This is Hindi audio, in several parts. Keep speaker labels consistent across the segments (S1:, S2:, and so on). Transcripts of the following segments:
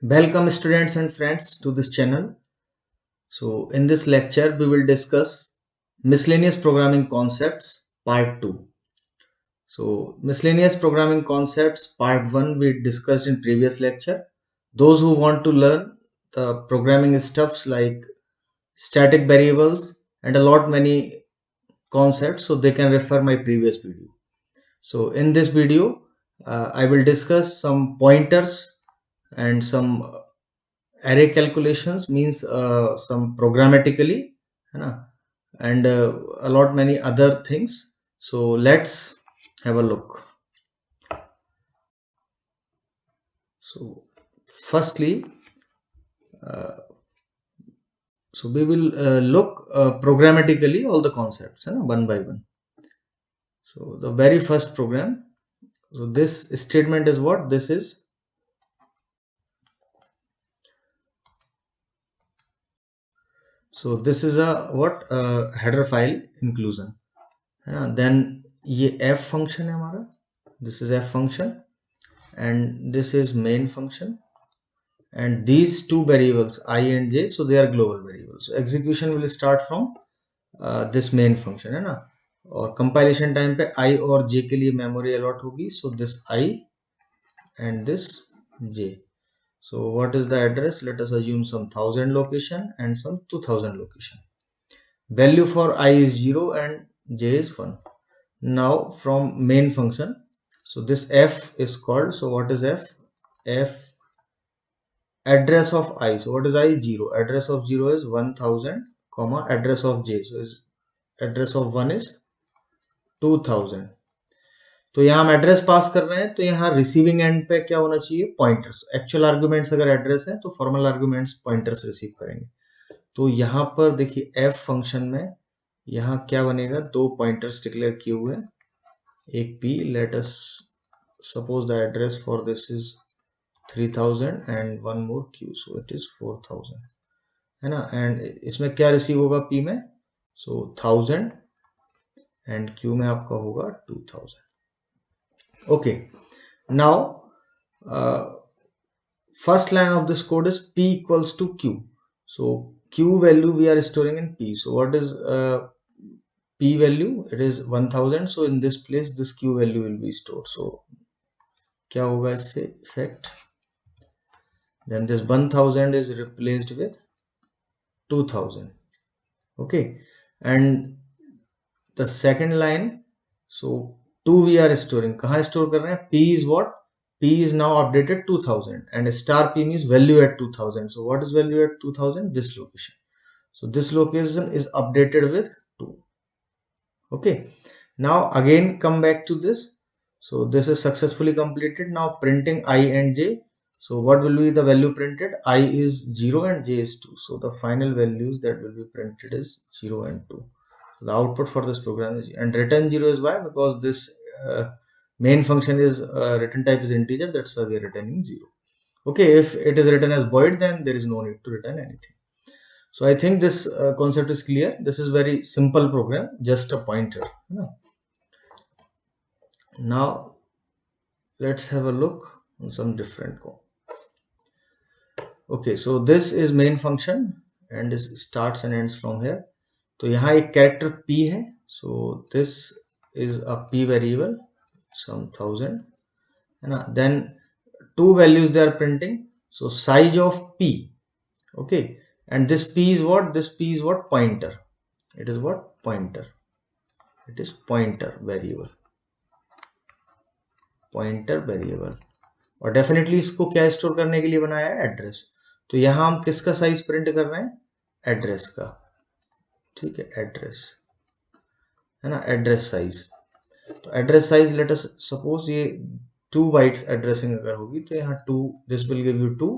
S1: Welcome students and friends to this channel. So in this lecture we will discuss miscellaneous programming concepts part 2. So miscellaneous programming concepts part 1 we discussed in previous lecture. Those who want to learn the programming stuffs like static variables and a lot many concepts, so they can refer my previous video. So in this video I will discuss some pointers and some array calculations, means some programmatically है ना, and a lot many other things. So let's have a look. So firstly, uh, so we will look programmatically all the concepts है ना, one by one. So the very first program, so this statement is what this is. So this is a what header file inclusion है ना. Then ये f function है हमारा, this is f function and this is main function, and these two variables I and j, so they are global variables. So execution will start from this main function है ना, और compilation time पे I और j के लिए memory allot होगी. So this I and this j. So what is the address? Let us assume some 1000 location and some 2000 location. Value for I is 0 and j is 1. Now from main function, so this f is called, so what is f? F address of I. So what is I? 0. Address of 0 is 1000 comma address of j, so is address of 1 is 2000. तो यहाँ हम एड्रेस पास कर रहे हैं, तो यहाँ रिसीविंग एंड पे क्या होना चाहिए? पॉइंटर्स. एक्चुअल आर्गुमेंट्स अगर एड्रेस है तो फॉर्मल आर्गुमेंट्स पॉइंटर्स रिसीव करेंगे. तो यहाँ पर देखिए एफ फंक्शन में यहाँ क्या बनेगा? दो पॉइंटर्स डिक्लेयर किए हुए हैं, एक p, let us suppose the address for this is 3000 and one more q, so it is 4000 है ना. एंड इसमें क्या रिसीव होगा p में? सो 1000 एंड q में आपका होगा 2000. Okay, now first line of this code is p equals to q. So q value we are storing in p. So what is p value? It is 1000. So in this place this q value will be stored. So क्या होगा इससे effect? Then this 1000 is replaced with 2000. Okay, and the second line, so 2 we are storing. कहाँ store कर रहे हैं? p is what? p is now updated 2000 and star p means value at 2000. So what is value at 2000? This location. So this location is updated with 2. Okay, now again come back to this. So this is successfully completed. Now printing I and j. So what will be the value printed? I is 0 and j is 2. So the final values that will be printed is 0 and 2. So the output for this program is, and return 0 is why? Because this main function is return type is integer, that's why we are returning 0. Okay, if it is written as void, then there is no need to return anything. So I think this concept is clear. This is very simple program, just a pointer. Now let's have a look on some different code. Okay, so this is main function and this starts and ends from here. तो यहाँ एक character p है. So this is a p variable, some 1000 है ना. Then two values they are printing. So size of p. Okay, and this p is what? This p is what? Pointer. It is what? Pointer. It is pointer variable. Pointer variable. और डेफिनेटली इसको क्या स्टोर करने के लिए बनाया है? एड्रेस. तो यहां हम किसका साइज प्रिंट कर रहे हैं? एड्रेस का. ठीक है, एड्रेस है ना, एड्रेस साइज. तो address size let us suppose ये 2 बाइट्स एड्रेसिंग अगर होगी तो यहाँ 2, this will give you 2,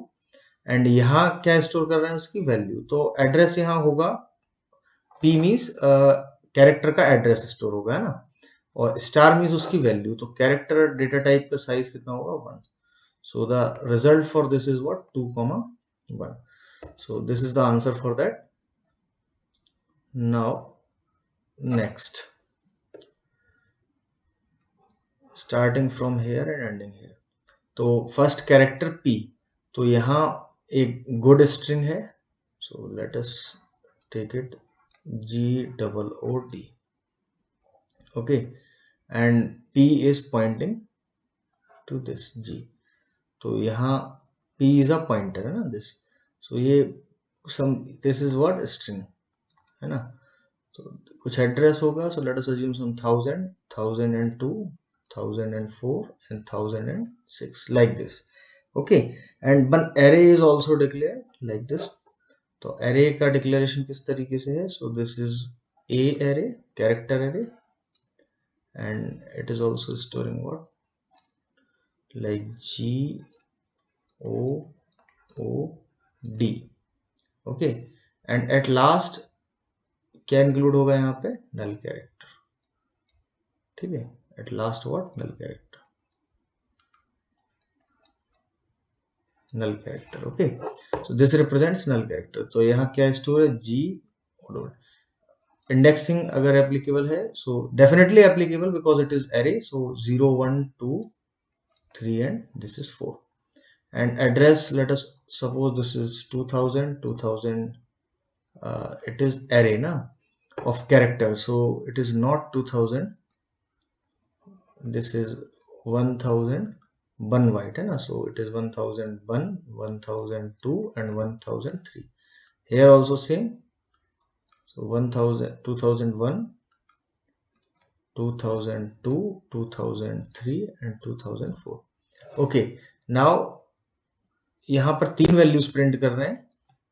S1: and यहाँ क्या स्टोर कर रहे हैं? उसकी वैल्यू. तो एड्रेस यहाँ होगा p मीन्स कैरेक्टर का एड्रेस स्टोर होगा है ना, और स्टार मीन्स उसकी वैल्यू. तो कैरेक्टर डेटा टाइप का साइज कितना होगा? 1. So the result for this is what? 2 comma 1. So this is the answer for that. Now next, starting from here and ending here. तो first character p. तो यहाँ एक गुड स्ट्रिंग है, so let us take it GOOD, okay, and P is pointing to this G, तो यहाँ P इज अ पॉइंटर है ना दिस, सो ये दिस इज व्हाट स्ट्रिंग है ना, तो कुछ एड्रेस होगा, सो let us assume some 1000, 1002, 1004 and 1006 like this, okay, and one array is also declared like this. तो array का declaration किस तरीके से है, so this is a array, character array, and it is also storing what, like GOOD, okay, and at last क्या इंक्लूड होगा यहाँ पे, नल कैरेक्टर, ठीक है, at last what, null character, null character, okay, so this represents null character. तो यहाँ क्या स्टोर है, जी इंडेक्सिंग अगर एप्लीकेबल है, so definitely applicable because it is array, so 0 1 2 3 and this is 4, and address, let us suppose this is 2000, 2000, it is array na of characters, so it is not 2000, this is 1001 white hai na, so it is 1001, 1002 and 1003, here also same, so 1000, 2001, 2002, 2003 and 2004, okay, now यहाँ पर 3 वैल्यूज प्रिंट कर रहे हैं,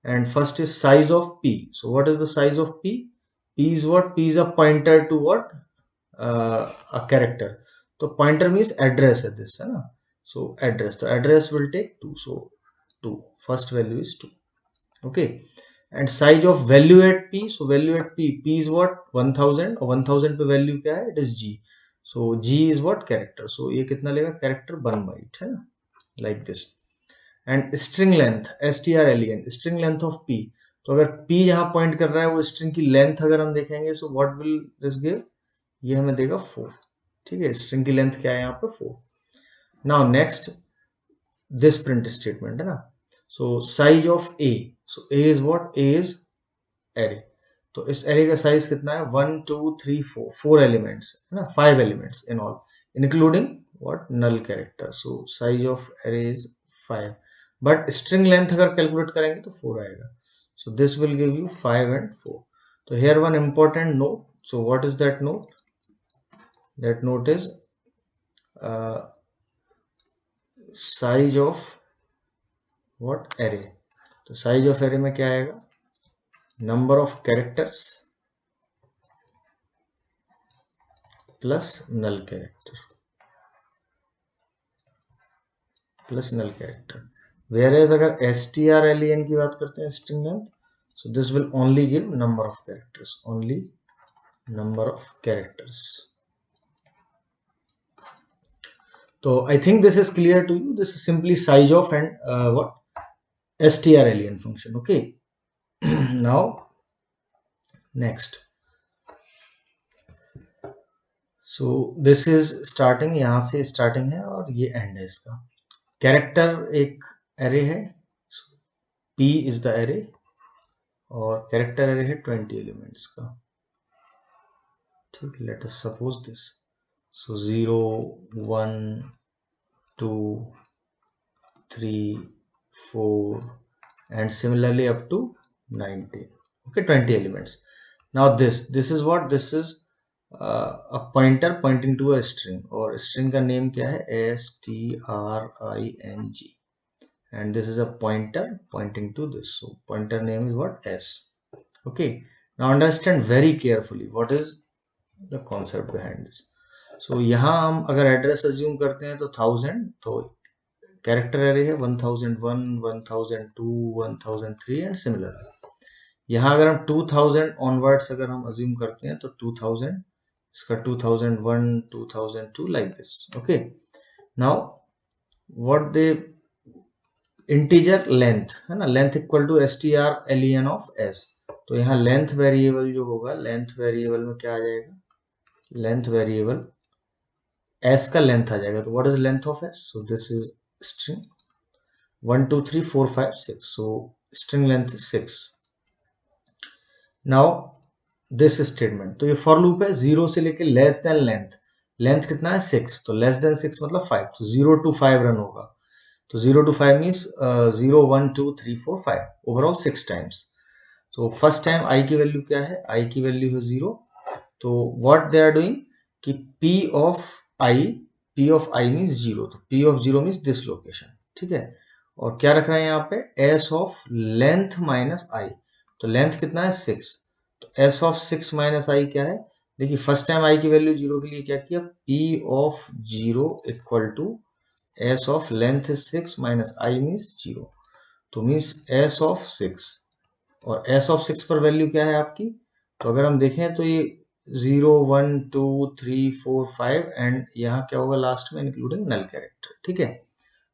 S1: and first is size of P, so what is the size of P, P is what, P is a pointer to what, a character, तो pointer means address है this है ना, so address, तो address will take 2, so 2, first value is 2, okay, and size of value at P, so value at P is what, 1000, और 1000 पे value क्या है, it is G, so G is what, character, so ये कितना लेगा, character 1 byte है ना, like this, and string length, STRLEN, string length of P, तो अगर P यहाँ पॉइंट कर रहा है वो स्ट्रिंग की लेंथ अगर हम देखेंगे, so what will this give, ये हमें देगा 4, ठीक है, स्ट्रिंग की लेंथ क्या है यहाँ पे 4। Now next this print statement है ना, so size of A, so A is what, A is array, तो इस एरे का साइज कितना है, 1 2 3 4, 4 एलिमेंट्स है ना, 5 elements in all including what, null character, so size of array is 5, but string length अगर कैलकुलेट करेंगे तो 4 आएगा, so this will give you 5 and 4। तो here one important note, so what is that note, that note is size of what, array, तो साइज ऑफ एरे में क्या आएगा, number of characters plus null character, plus null character, whereas अगर STRLEN की बात करते हैं, string length, so this will only give number of characters, only number of characters। तो I think this is clear to you, this is simply size of and what, STRLEN function, okay। now next, so this is starting, यहाँ से starting है और ये end है इसका, कैरेक्टर एक एरे है, P इज द एरे, और कैरेक्टर एरे है 20 एलिमेंट्स का, ठीक, let us suppose this, so 0 1 2 3 4 and similarly up to 19, okay, 20 elements। now this is what, this is a pointer pointing to a string, और string का नेम क्या है, STRING, and this is a pointer pointing to this, so pointer name is what, S, okay। now understand very carefully what is the concept behind this, so यहाँ हम अगर एड्रेस अज्यूम करते हैं तो 1000, तो कैरेक्टर एरे है 1001, 1002, 1003 एंड सिमिलर, यहाँ अगर हम 2000 ऑनवर्ड्स अगर हम अज्यूम करते हैं तो 2000, इसका 2001, 2002 like this, okay. Now what they, integer length है ना, length equal to STRLEN of S, तो यहाँ लेंथ वेरिएबल जो होगा, लेंथ वेरिएबल में क्या आ जाएगा, लेंथ वेरिएबल S का लेंथ आ जाएगा, तो what is length of S, so this is string, 1 2 3 4 5 6, so string length is 6. Now this statement, तो ये फॉर लूप है 0 से लेके लेस देन लेंथ कितना है 6, तो लेस देन 6 मतलब 5, तो 0 to 5 रन होगा। तो 0 to 5 मीन्स 0 1 2 3 4 5, ओवरऑल 6 टाइम्स। तो फर्स्ट टाइम आई की वैल्यू क्या है, आई की वैल्यू है 0। तो व्हाट दे आर डूइंग कि पी ऑफ आई मीन्स 0, तो P of 0 means this location, ठीक है। और क्या रख रहे हैं यहाँ पे, एस ऑफ लेंथ माइनस आई, तो लेंथ कितना है 6, तो एस ऑफ 6 माइनस आई क्या है, देखिए फर्स्ट टाइम आई की वैल्यू 0 के लिए क्या किया, p of 0 equal to s of length 6 minus i means 0, तो मीन्स एस ऑफ 6, और एस ऑफ 6 पर वैल्यू क्या है आपकी, तो अगर हम देखें तो ये 0 1 2 3 4 5 एंड यहाँ क्या होगा लास्ट में इंक्लूडिंग नल कैरेक्टर, ठीक है।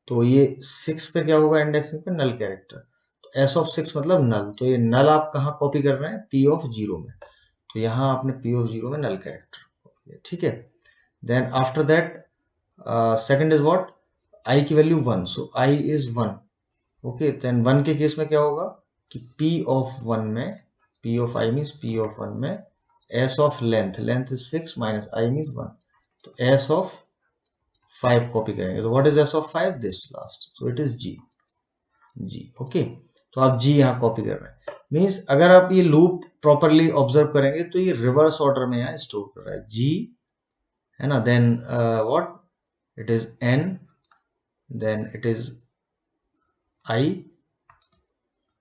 S1: तो ये 6 पे क्या होगा, इंडेक्सिंग पे नल कैरेक्टर, तो एस ऑफ 6 मतलब नल, तो ये नल आप कहाँ कॉपी कर रहे हैं, पी ऑफ 0 में, तो यहाँ आपने पी ऑफ 0 में नल कैरेक्टर, ठीक है। Then after that second is what, I की value 1, so I is 1, okay. Then 1 के केस में क्या होगा कि p ऑफ 1 में, p of i means p of 1 में s of length is 6 minus i means 1, तो s ऑफ 5 कॉपी करेंगे, तो what is s of 5, this last, so it is g, okay. तो आप g यहाँ कॉपी कर रहे हैं, मीन्स अगर आप ये लूप प्रॉपरली ऑब्जर्व करेंगे तो ये रिवर्स ऑर्डर में यहाँ स्टोर कर रहा है g, है ना। Then what, it is n, then it is i,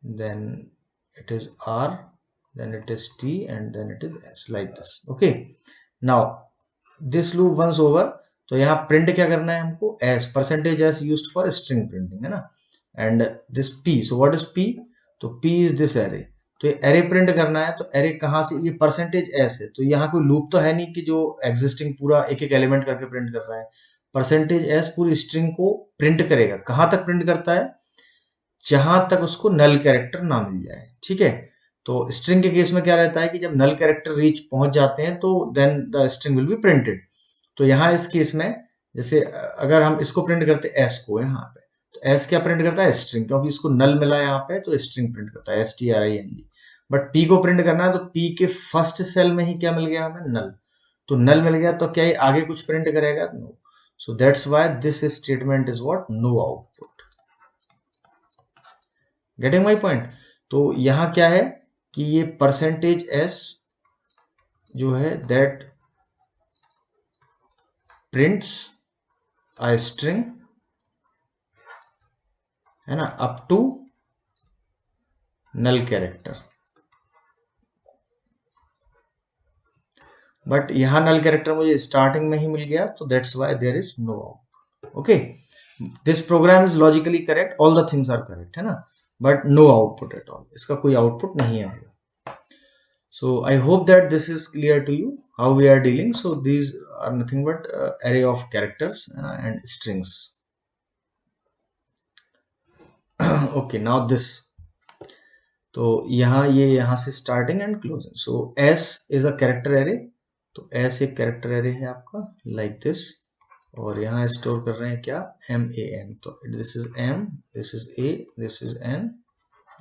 S1: then it is r, then it is t, and then it is s, like this, okay. Now this loop once over, तो यहाँ प्रिंट क्या करना है हमको, s, percentage s used for string printing, है ना। And this p, so what is p, तो p इज दिस एरे, तो ये एरे प्रिंट करना है, तो एरे कहाँ से, ये परसेंटेज s है, तो यहाँ कोई लूप तो है नहीं कि जो एग्जिस्टिंग पूरा एक एक एलिमेंट करके प्रिंट कर रहा है, परसेंटेज s पूरी स्ट्रिंग को प्रिंट करेगा, कहाँ तक प्रिंट करता है, जहां तक उसको नल कैरेक्टर ना मिल जाए, ठीक है। तो स्ट्रिंग के केस में क्या रहता है कि जब नल कैरेक्टर रीच पहुंच जाते हैं तो then the string will be printed. तो यहाँ इस केस में जैसे अगर हम इसको प्रिंट करते हैं एस को यहाँ पे, तो एस क्या प्रिंट करता है, स्ट्रिंग, क्योंकि इसको नल मिला है यहाँ पे, तो स्ट्रिंग प्रिंट करता है string। बट पी को प्रिंट करना है, तो पी के फर्स्ट सेल में ही क्या मिल गया हमें, नल, तो नल मिल गया, तो क्या ये आगे कुछ प्रिंट करेगा, no. So that's why this statement is what, no output. Getting my point. तो यहां क्या है कि ये परसेंटेज एस जो है दैट प्रिंट्स अ स्ट्रिंग, है ना, up to null character, but यहां नल कैरेक्टर मुझे स्टार्टिंग में ही मिल गया, तो that's why there is no output, okay. This program is logically correct, all the things are correct, है ना, but no output at all, इसका कोई आउटपुट नहीं आएगा। So I hope that this is clear to you how we are dealing. So these are nothing but array of characters and strings. Okay, now this. तो यहाँ ये यहाँ से starting and closing. So S is a character array. तो S एक character array है आपका like this. और यहाँ स्टोर कर रहे हैं क्या, MAN. तो this is M, this is A, this is N,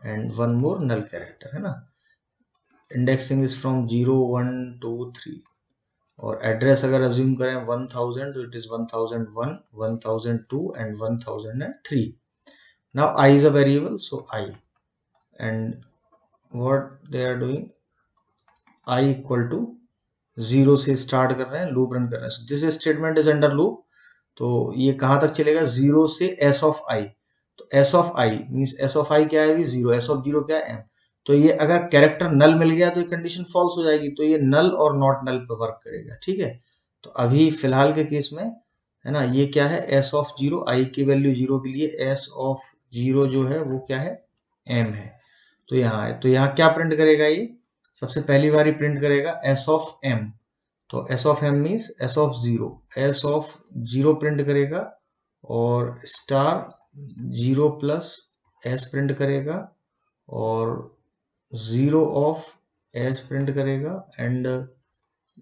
S1: and one more null character, है ना। इंडेक्सिंग इज फ्रॉम 0 1 2 3, और एड्रेस अगर अज्यूम करें 1000, तो it is 1001, 1002 and 1003। Now i is a variable, so i, and what they are doing, i equal to 0 से स्टार्ट कर रहे हैं, लूप रन कर रहे हैं, this statement is under loop. तो ये कहां तक चलेगा, 0 से एस ऑफ आई, तो s of I means s of I क्या है, 0, एस ऑफ 0 क्या है, एम। तो ये अगर कैरेक्टर नल मिल गया तो ये कंडीशन फॉल्स हो जाएगी, तो ये नल और नॉट नल पे वर्क करेगा, ठीक है। तो अभी फिलहाल के केस में, है ना, ये क्या है, एस ऑफ 0, आई की वैल्यू 0 के लिए एस ऑफ 0 जो है वो क्या है, एम है। तो यहाँ है, तो यहाँ क्या प्रिंट करेगा, ये सबसे पहली बार ही प्रिंट करेगा एस ऑफ एम, तो s of m means s of 0, s of 0 print करेगा, और स्टार 0 प्लस एस प्रिंट करेगा, और 0 ऑफ एस प्रिंट करेगा, एंड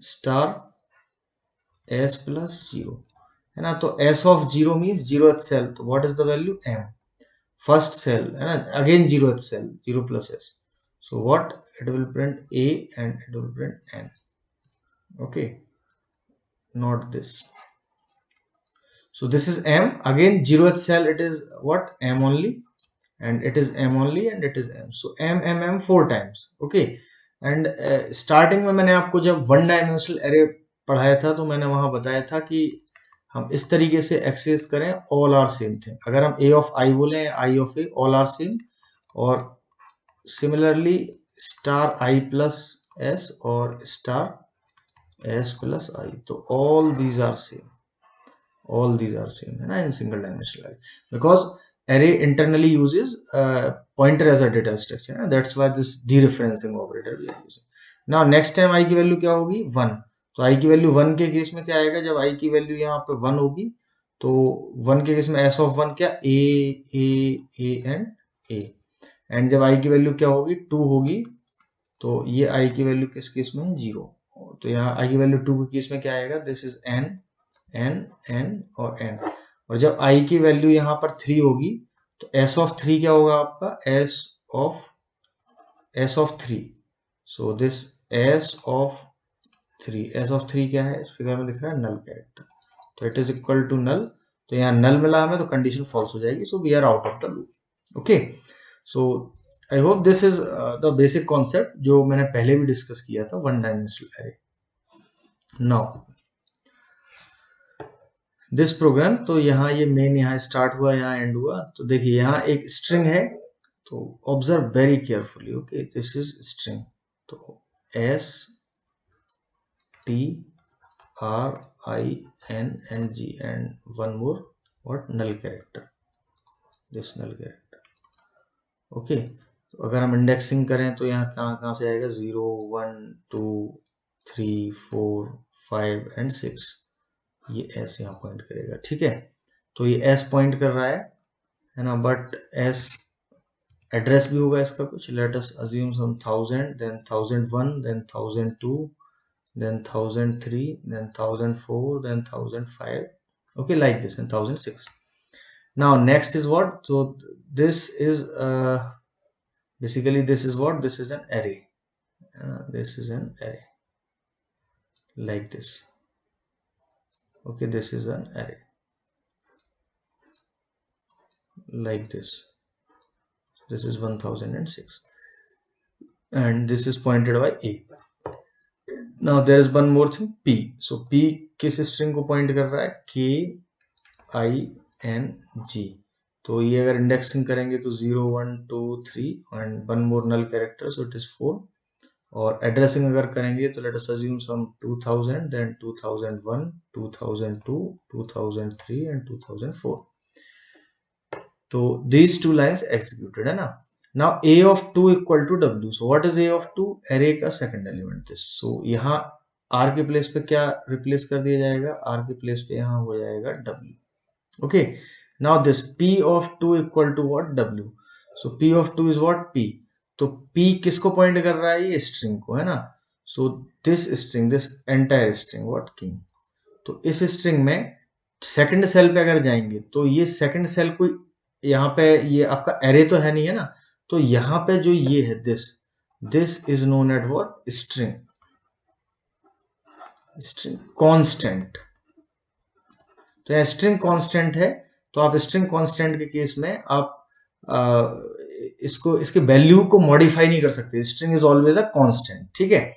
S1: स्टार एस प्लस 0, है ना। तो एस ऑफ 0 मीन्स 0 itself, तो what is the value, m. first cell, again 0th cell, 0 plus s. So what it will print a and it will print n. Okay, not this. So this is m, again 0th cell, it is what, m only, and it is m only, and it is m. So m 4 times. Okay, and starting में मैंने आपको जब वन डायमेंशनल एरे पढ़ाया था तो मैंने वहां बताया था कि हम इस तरीके से एक्सेस करें, ऑल आर सेम थे। अगर हम a ऑफ i बोले, i of a, all are same, और similarly star i plus s और स्टार s प्लस i, तो all these are same, all these are same, है ना, in single dimensional array, because array internally uses pointer as a data structure, है? That's why this dereferencing operator we are using. Now next time i की वैल्यू क्या होगी, 1, तो i की वैल्यू 1 के केस में क्या आएगा, जब i की वैल्यू यहाँ पे 1 होगी तो 1 के केस में s ऑफ 1 क्या, a एंड a, एंड जब i की वैल्यू क्या होगी, 2 होगी, तो ये i की वैल्यू किस केस में है, 0, तो यहाँ i की वैल्यू 2 के केस में क्या आएगा, दिस इज n n और n, और जब i की वैल्यू यहाँ पर 3 होगी तो s ऑफ 3 क्या होगा आपका, s of 3, so this s of 3 क्या है, इस फिगर में दिख रहा है नल कैरेक्टर, तो it is equal to null, तो यहाँ नल मिला हमें तो कंडीशन फॉल्स हो जाएगी, so we are out of the loop. Okay, so I hope this is the basic concept जो मैंने पहले भी डिस्कस किया था one dimensional array. Now this program, तो यहाँ ये मेन यहाँ स्टार्ट हुआ, यहाँ एंड हुआ, तो देखिए यहाँ एक स्ट्रिंग है, तो observe very carefully. Okay, this is string, तो s t r i n n g and one more what, null character, this null character. Okay, तो अगर हम इंडेक्सिंग करें तो यहाँ कहाँ कहाँ से आएगा, 0 1 2 3 4 5 एंड 6, ये s यहाँ पॉइंट करेगा, ठीक है, तो ये s पॉइंट कर रहा है ना, बट s एड्रेस भी होगा इसका कुछ, let us assume some 1000, then 1001, then 1002, then 1003, then 1004, then 1005, okay, like this, and 1006. Now next is what, so this is basically this is what, this is an array, this is an array like this. Okay, this is an array like this, this is 1006 and this is pointed by a. Now there is one more thing, p, so p किस स्ट्रिंग को पॉइंट कर रहा है, k i n g, तो ये अगर इंडेक्सिंग करेंगे तो 0 1 2 3 and one more null character, so it is 4, और एड्रेसिंग अगर करेंगे तो let us assume some 2000, then 2001, 2002, 2003 and 2004, तो these two lines executed, है ना। now a of 2 equal to w, so what is a of 2, array का सेकंड एलिमेंट दिस, so यहाँ r के प्लेस पे क्या रिप्लेस कर दिया जाएगा, r के प्लेस पे यहाँ हो जाएगा w। Okay, now this p of 2 equal to what, w, so p of 2 is what, p, तो p किसको पॉइंट कर रहा है, ये स्ट्रिंग को, है ना, so this string, this entire string what, king, तो इस स्ट्रिंग में सेकंड सेल पे अगर जाएंगे तो ये सेकंड सेल को, यहाँ पे ये आपका एरे तो है नहीं, है ना, तो यहाँ पे जो ये है this is known at what, string, string constant, तो यह स्ट्रिंग कांस्टेंट है, तो आप स्ट्रिंग कांस्टेंट के केस में आप इसको, इसके वैल्यू को मॉडिफाई नहीं कर सकते, string is always a constant, ठीक है,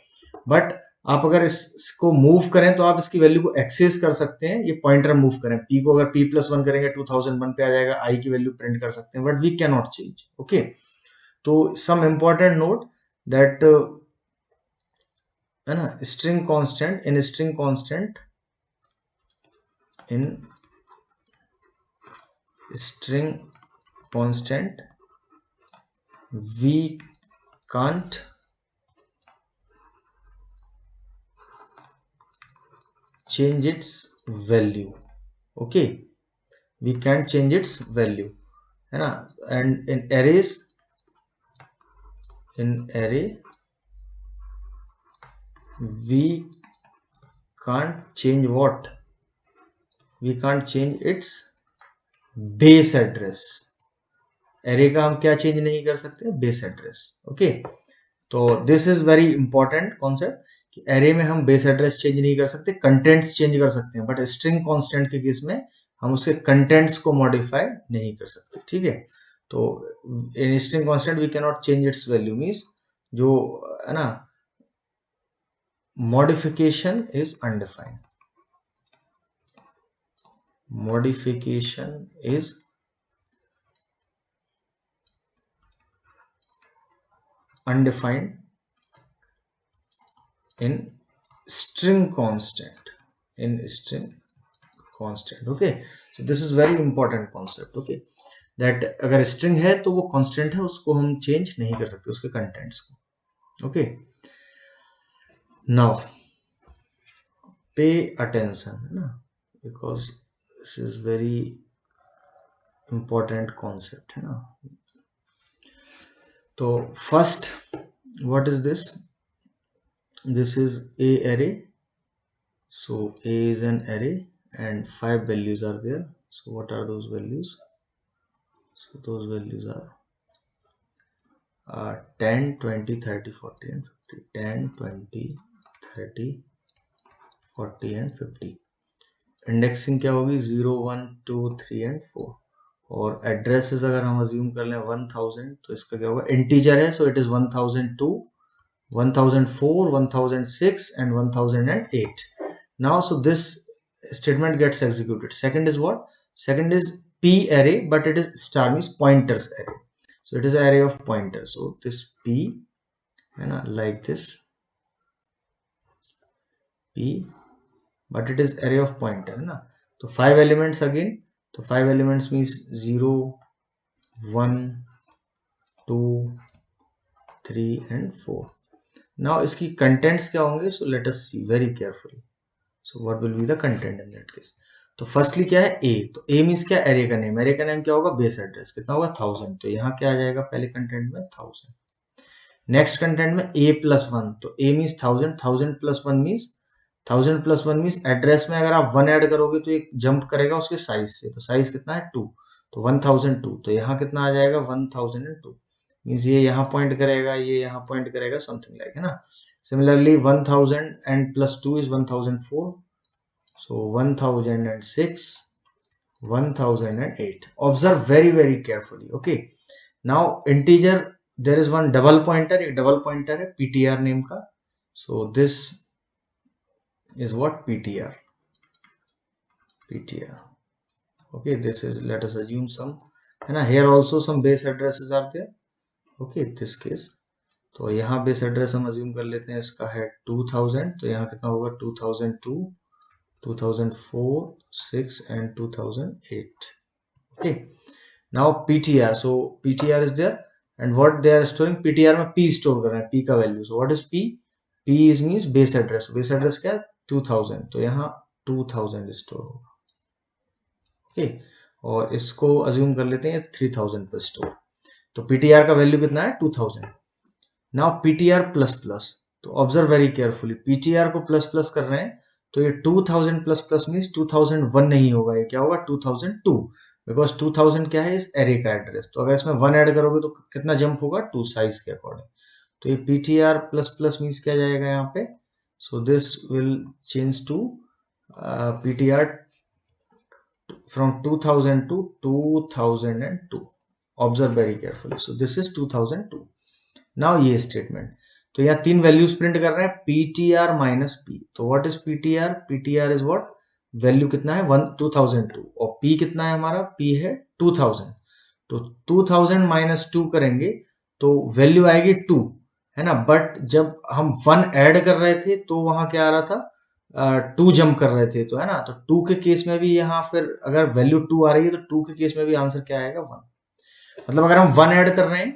S1: बट आप अगर इसको मूव करें तो आप इसकी वैल्यू को एक्सेस कर सकते हैं, ये पॉइंटर मूव करें, p को अगर p+1 करेंगे 2001 पे आ जाएगा, i की वैल्यू प्रिंट कर सकते हैं, but we can not change. Okay, तो सम इंपॉर्टेंट नोट दैट, है ना, string constant, in string constant, in string constant we can't change its value, okay, we can't change its value, है ना, and in arrays, in array we can't change what, we can't change its base address, array का हम क्या चेंज नहीं कर सकते, बेस एड्रेस। ओके, तो this is very important concept कि एरे में हम बेस एड्रेस चेंज नहीं कर सकते, कंटेंट्स चेंज कर सकते हैं, बट स्ट्रिंग कांस्टेंट के केस में हम उसके कंटेंट्स को मॉडिफाई नहीं कर सकते। ठीक है, तो in string constant we can not change its value, means जो है ना, modification is undefined, modification is undefined in string constant, in string constant। okay, so this is very important concept। okay, that अगर string है तो वो constant है, उसको हम change नहीं कर सकते उसके contents को। okay, now pay attention, है ना, because this is very important concept, है ना। तो first, what is this? This is a array, so a is an array and 5 values are there। so what are those values? So those values are 10 20 30 40 and 50, 10 20 30 40 and 50। Indexing क्या होगी, 0 1 2 3 and 4। और एड्रेसेस अगर हम अज्यूम कर लें 1000, तो इसका क्या होगा, इंटीजर है, सो it is 1002 1004 1006 and 1008। now so this statement gets executed। second is what? second is p array, but it is star, means pointers array, so it is an array of pointers। so this p है ना, like this p, but it is array of pointer है ना। तो 5 elements again, तो 5 elements means 0 1 2 3 and 4। now इसकी contents क्या होंगे, so let us see very carefully। so what will be the content in that case? तो फर्स्टली क्या है, a, तो a मीन्स क्या, एरे का नेम, एरे का नेम क्या होगा, बेस एड्रेस, कितना होगा 1000, तो यहाँ क्या आ जाएगा पहले कंटेंट में 1000। नेक्स्ट कंटेंट में a प्लस 1, तो a means 1000, 1000 plus 1 means 1000 plus 1 means address में अगर आप 1 ऐड करोगे तो एक जंप करेगा उसके साइज से, तो साइज कितना है 2, तो 1002, तो यहाँ कितना आ जाएगा 1002, मीन्स ये यहाँ पॉइंट करेगा, ये यहाँ पॉइंट करेगा, समथिंग लाइक, है ना। Similarly 1000 and plus 2 is 1004, so 1006 1008। observe very very carefully। okay, now integer, there is one double pointer, एक double pointer है ptr name का, so this is what, ptr। okay, this is, let us assume some, है ना, here also some base addresses are there। okay, this case, तो यहाँ बेस एड्रेस हम अज्यूम कर लेते हैं, इसका है 2000, तो यहाँ कितना होगा 2002 2004 6 and 2008। okay, now ptr, so ptr is there and what they are storing, ptr में p स्टोर कर रहे हैं, p का value, so what is p? p is means base address, base address क्या है 2000, तो यहाँ 2000 स्टोर होगा। okay, और इसको अज्यूम कर लेते हैं 3000 पर स्टोर, तो ptr का वैल्यू कितना है 2000। नाउ ptr प्लस प्लस, तो ऑब्जर्व वेरी केयरफुली, ptr को प्लस प्लस कर रहे हैं, तो ये 2000 प्लस प्लस मीन्स 2001 नहीं होगा, ये क्या होगा 2002, बिकॉज 2000 क्या है इस एरे का एड्रेस, तो अगर इसमें 1 ऐड करोगे तो कितना जंप होगा 2 साइज के अकॉर्डिंग, तो ये ptr प्लस प्लस मीन्स क्या जाएगा यहाँ पे, so this will change to ptr from 2000 to 2002। Observe very carefully, so this is 2002। Now ये स्टेटमेंट, तो यहाँ 3 वैल्यूज प्रिंट कर रहे हैं, ptr माइनस p, तो what is ptr? ptr is what, value कितना है 2002 और p कितना है हमारा, p है 2000, तो 2000 माइनस 2 करेंगे तो वैल्यू आएगी 2, है ना, बट जब हम 1 ऐड कर रहे थे तो वहां क्या आ रहा था 2 जंप कर रहे थे, तो है ना, तो 2 के केस में भी यहाँ फिर अगर वैल्यू 2 आ रही है तो 2 के केस में भी आंसर क्या आएगा 1। मतलब अगर हम 1 ऐड कर रहे हैं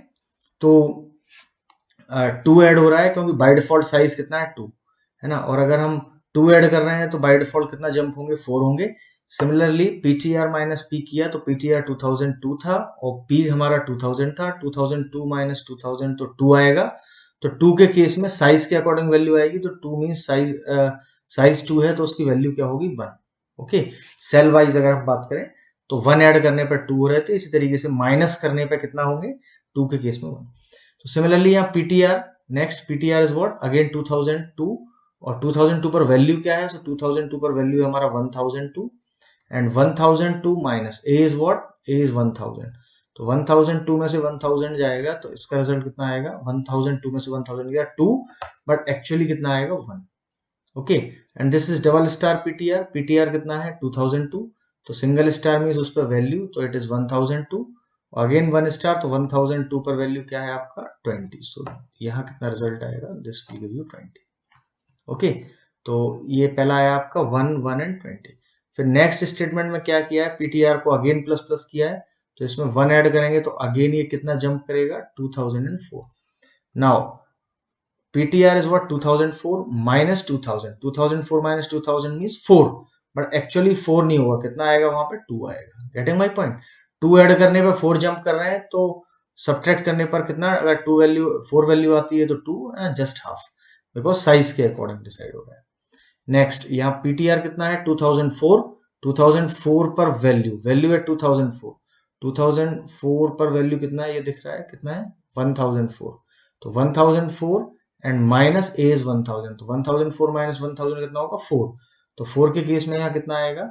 S1: तो 2 ऐड हो रहा है, क्योंकि बाय डिफॉल्ट साइज कितना है 2, है ना, और अगर हम 2 ऐड कर रहे हैं तो बाय डिफॉल्ट कितना जंप होंगे 4 होंगे। सिमिलरली ptr माइनस p किया तो ptr 2002 था और p हमारा 2000 था, 2002 माइनस 2000 तो 2 आएगा, तो 2 के केस में साइज के अकॉर्डिंग वैल्यू आएगी, तो 2 मीन्स साइज 2 है तो उसकी वैल्यू क्या होगी 1। ओके, सेल वाइज अगर हम बात करें तो 1 ऐड करने पर 2 हो रहे थे, इसी तरीके से माइनस करने पर कितना होंगे, 2 के केस में 1। तो सिमिलरली यहाँ PTR, next PTR is what, again 2002, और 2002 पर वैल्यू क्या है, सो 2002 पर वैल्यू है हमारा 1002, and 1002 minus A is what, a is 1000, तो 1002 में से 1000 जाएगा तो इसका रिजल्ट कितना आएगा, 1002 में से 1000 गया 2, बट एक्चुअली कितना आएगा 1। Okay, and this is double star PTR, PTR कितना है 2002, तो सिंगल स्टार मीन्स उस पर वैल्यू, तो इट इज 1002, अगेन 1 स्टार, तो 1002 पर वैल्यू क्या है आपका 20, सो यहाँ कितना रिजल्ट आएगा, this will give you 20। Okay, तो ये पहला आया आपका 1, 1 एंड 20। फिर नेक्स्ट स्टेटमेंट में क्या किया है, पीटीआर को अगेन प्लस प्लस किया है, तो इसमें 1 ऐड करेंगे तो अगेन ये कितना जंप करेगा 2004। Now PTR is what 2004 minus 2000, 2004 minus 2000 means 4, but actually 4 नहीं होगा, कितना आएगा वहां पे 2 आएगा। गेटिंग माय पॉइंट, 2 ऐड करने पे 4 जंप कर रहे हैं, तो सब्ट्रैक्ट करने पर कितना, अगर 2 वैल्यू 4 वैल्यू आती है तो 2 जस्ट हाफ, बिकॉज साइज के अकॉर्डिंग डिसाइड हो रहा है। नेक्स्ट यहाँ पीटीआर कितना है 2004, 2004 पर वैल्यू, वैल्यू है 2004, 2004 पर वैल्यू कितना है, ये दिख रहा है कितना है 1004, तो 1004 एंड माइनस ए इज 1000, तो 1004 माइनस 1000 कितना होगा 4, तो 4 के केस में यहाँ कितना आएगा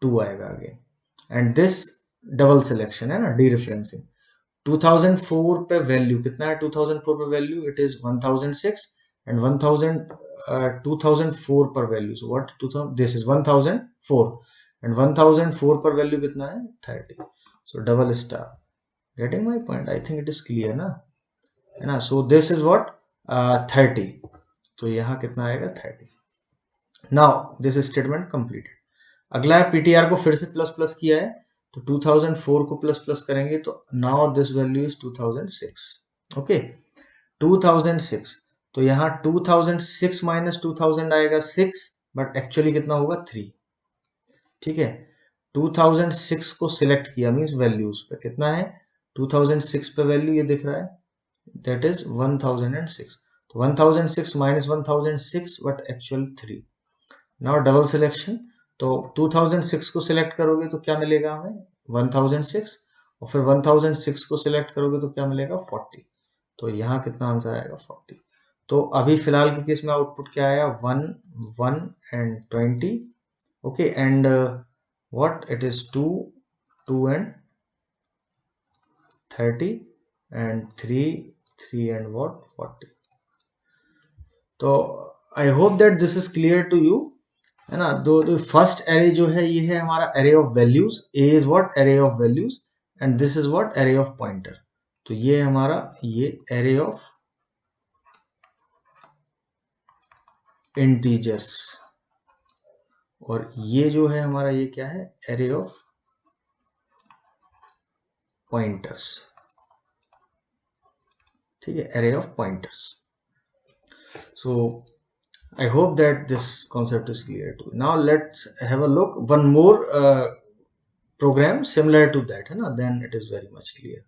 S1: 2 आएगा आगे, एंड दिस डबल सिलेक्शन है ना, डी रेफरेंसिंग। 2004 पे वैल्यू कितना है, 2004 पे वैल्यू इट इज 1006, एंड 2004 पर value, so what 2000, this is 1004, and 1004 पर वैल्यू कितना है 30, सो double star. Getting my point, I think it is clear ना, है ना। सो दिस इज व्हाट 30, तो यहाँ कितना आएगा 30। Now this statement completed. अगला है पीटीआर को फिर से प्लस प्लस किया है, तो 2004 को प्लस प्लस करेंगे तो now this value is 2006। Okay, 2006, तो यहाँ 2006 माइनस 2000 आएगा 6, बट एक्चुअली कितना होगा 3। ठीक है, 2006 को सिलेक्ट किया मींस वैल्यूज पे कितना है, 2006 पे वैल्यू ये दिख रहा है, दैट इज 1006, तो 1006 minus 1006, but actual 3। Now double selection, तो 2006 को सिलेक्ट करोगे तो क्या मिलेगा हमें 1006, और फिर 1006 को सिलेक्ट करोगे तो क्या मिलेगा 40, तो यहाँ कितना आंसर आएगा 40। तो अभी फिलहाल के केस में आउटपुट क्या आया 1, 1 and 20। Okay, and what it is 2, 2 and 30, and 3, 3 and what 40। तो I hope that this is clear to you, है ना। दो फर्स्ट एरे जो है ये है हमारा array of values, A is what array of values, and this is what array of pointer. तो ये हमारा ये एरे ऑफ इंटीजर्स, और ये जो है हमारा ये क्या है एरे ऑफ पॉइंटर्स। ठीक है, array of pointers. So I hope that this concept is clear to you. Now let's have a look one more program similar to that, है ना, then it is very much clear.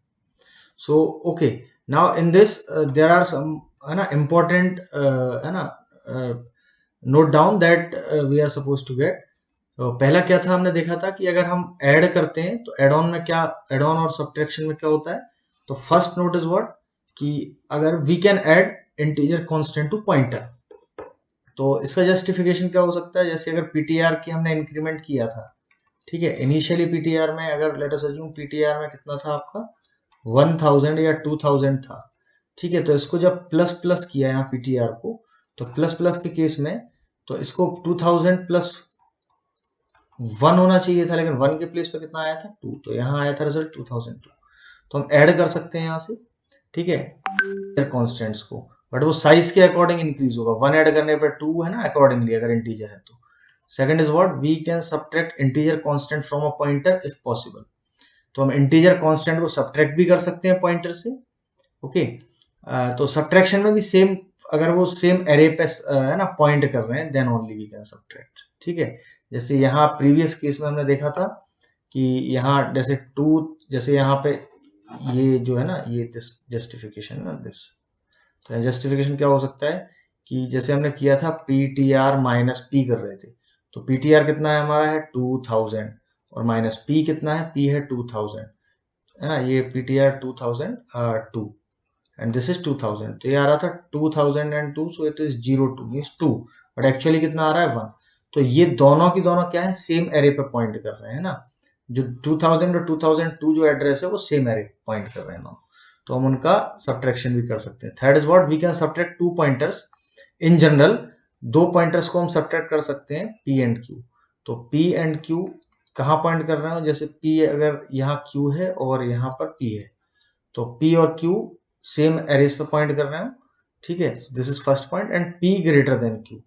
S1: So okay, now in this there are some है ना important है ना note down that we are supposed to get. तो पहला क्या था, हमने देखा था कि अगर हम ऐड करते हैं तो एड ऑन में क्या, एड ऑन और सब्ट्रैक्शन में क्या होता है, तो फर्स्ट नोट इज व्हाट कि अगर we can add integer constant to pointer, तो इसका जस्टिफिकेशन क्या हो सकता है, जैसे अगर पीटीआर की हमने इंक्रीमेंट किया था, ठीक है, इनिशियली पीटीआर में अगर लेट अस अज्यूम पीटीआर में कितना था आपका 1000 या 2000 था, ठीक है, तो इसको जब प्लस प्लस किया यहाँ पीटीआर को, तो प्लस प्लस के केस में तो इसको 2000 प्लस 1 होना चाहिए था, लेकिन 1 के प्लेस पे कितना आया था 2, तो यहाँ आया था रिजल्ट 2002। तो हम ऐड कर सकते हैं यहाँ से, ठीक है, कॉन्स्टेंट्स को, बट वो साइज के अकॉर्डिंग इंक्रीज होगा, 1 ऐड करने पर 2 है ना अकॉर्डिंगली अगर इंटीजर है तो। Second is what we can subtract integer constant from a pointer if possible, तो हम इंटीजर कांस्टेंट को सब्ट्रैक्ट भी कर सकते हैं पॉइंटर से। ओके, तो सब्ट्रैक्शन में भी सेम, अगर वो सेम एरे पे है ना पॉइंट कर रहे हैं then only we can subtract. ठीक है, जैसे यहाँ प्रीवियस केस में हमने देखा था कि यहाँ जैसे 2, जैसे यहाँ पे ये जो है ना ये दिस जस्टिफिकेशन ना दिस, तो जस्टिफिकेशन क्या हो सकता है कि जैसे हमने किया था पीटीआर माइनस पी कर रहे थे, तो पीटीआर कितना है हमारा है 2000, और माइनस पी कितना है, पी है 2000, है ना, ये पीटीआर 2002 एंड दिस इज 2000, तो ये आ रहा था 2002, सो it is 02 means 2, but actually कितना आ रहा है 1। तो ये दोनों की दोनों क्या है, सेम एरे पे पॉइंट कर रहे हैं ना, जो 2000 और 2002 जो एड्रेस है वो सेम एरे पॉइंट कर रहे हैं दोनों, तो हम उनका सब्ट्रैक्शन भी कर सकते हैं। Third is what, we can subtract two pointers in general, दो पॉइंटर्स को हम सब्ट्रैक्ट कर सकते हैं पी एंड क्यू। तो पी एंड क्यू कहाँ पॉइंट कर रहे हो, जैसे पी अगर यहाँ क्यू है और यहाँ पर पी है, तो पी और क्यू सेम एरेज पे पॉइंट कर रहे हो, ठीक है, this is first point. And p greater than q,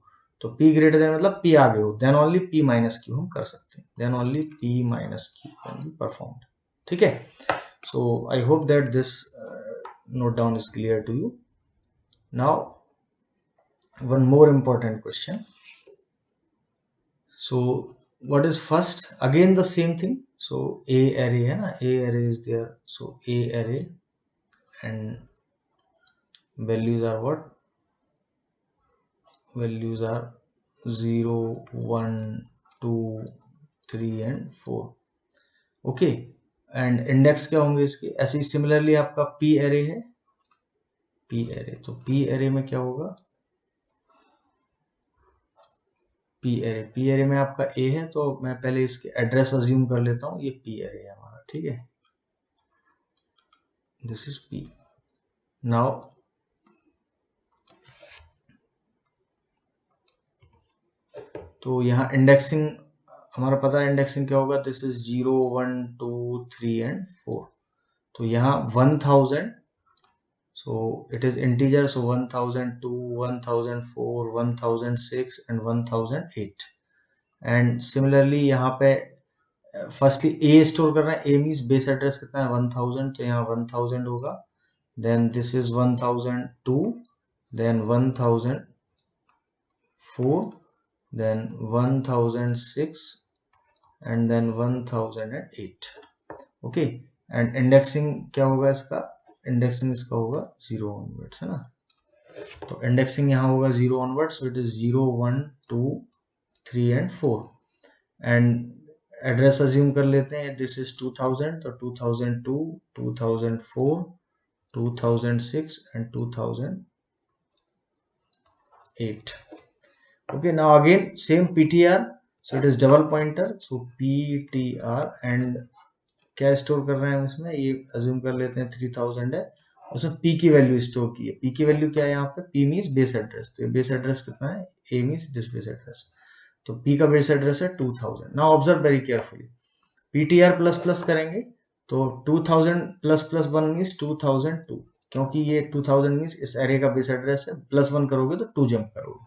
S1: तो पी ग्रेटर देन मतलब पी आगे हो, then only p minus q हम कर सकते हैं, then only p minus q can be performed, ठीक है। So I hope that this note down is clear to you. Now one more important question. So what is first, again the same thing, so a array है ना, a array is there, so a array and values are what, values are 0 1 2 3 and 4, okay, and index क्या होंगे इसके, ऐसे ही सिमिलरली आपका पी एरे है, पी एरे, तो पी एरे में क्या होगा, पी एरे में आपका ए है, तो मैं पहले इसके एड्रेस अज्यूम कर लेता हूँ, ये पी एरे है हमारा, ठीक है, दिस इज पी। नाउ तो यहाँ इंडेक्सिंग हमारा पता है, इंडेक्सिंग क्या होगा, दिस इज 0 1 2 3 एंड 4, तो यहाँ 1000, so it is integer, so 1002 1004 1006 and 1008, and similarly यहाँ पे फर्स्टली ए स्टोर कर रहे हैं, ए मीन्स बेस एड्रेस कितना है 1000, तो यहाँ 1000 होगा, then this is 1002, then 1004, then 1006 and then 1008, okay. And indexing क्या होगा इसका, इंडेक्सिंग इसका होगा 0 ऑनवर्ड्स, है ना, तो इंडेक्सिंग यहाँ होगा 0 onwards, so it is 0 1 2 3 and 4, and address assume कर लेते हैं, दिस इज 2000, तो 2002 2004 2006 and 2008, okay. Now again same ptr, so it is double pointer, so ptr, and क्या स्टोर कर रहे हैं हम इसमें, ये अज्यूम कर लेते हैं 3000 है, उसमें p की वैल्यू स्टोर की है, p की वैल्यू क्या है यहाँ पे, p मीन्स बेस एड्रेस, तो बेस एड्रेस कितना है, a means this base address, तो p का बेस एड्रेस है 2000। Now observe very carefully, ptr plus plus करेंगे तो 2000 प्लस प्लस 1 मीन्स 2002, क्योंकि ये 2000 मीन्स इस एरे का बेस एड्रेस है, प्लस 1 करोगे तो 2 जंप करोगे।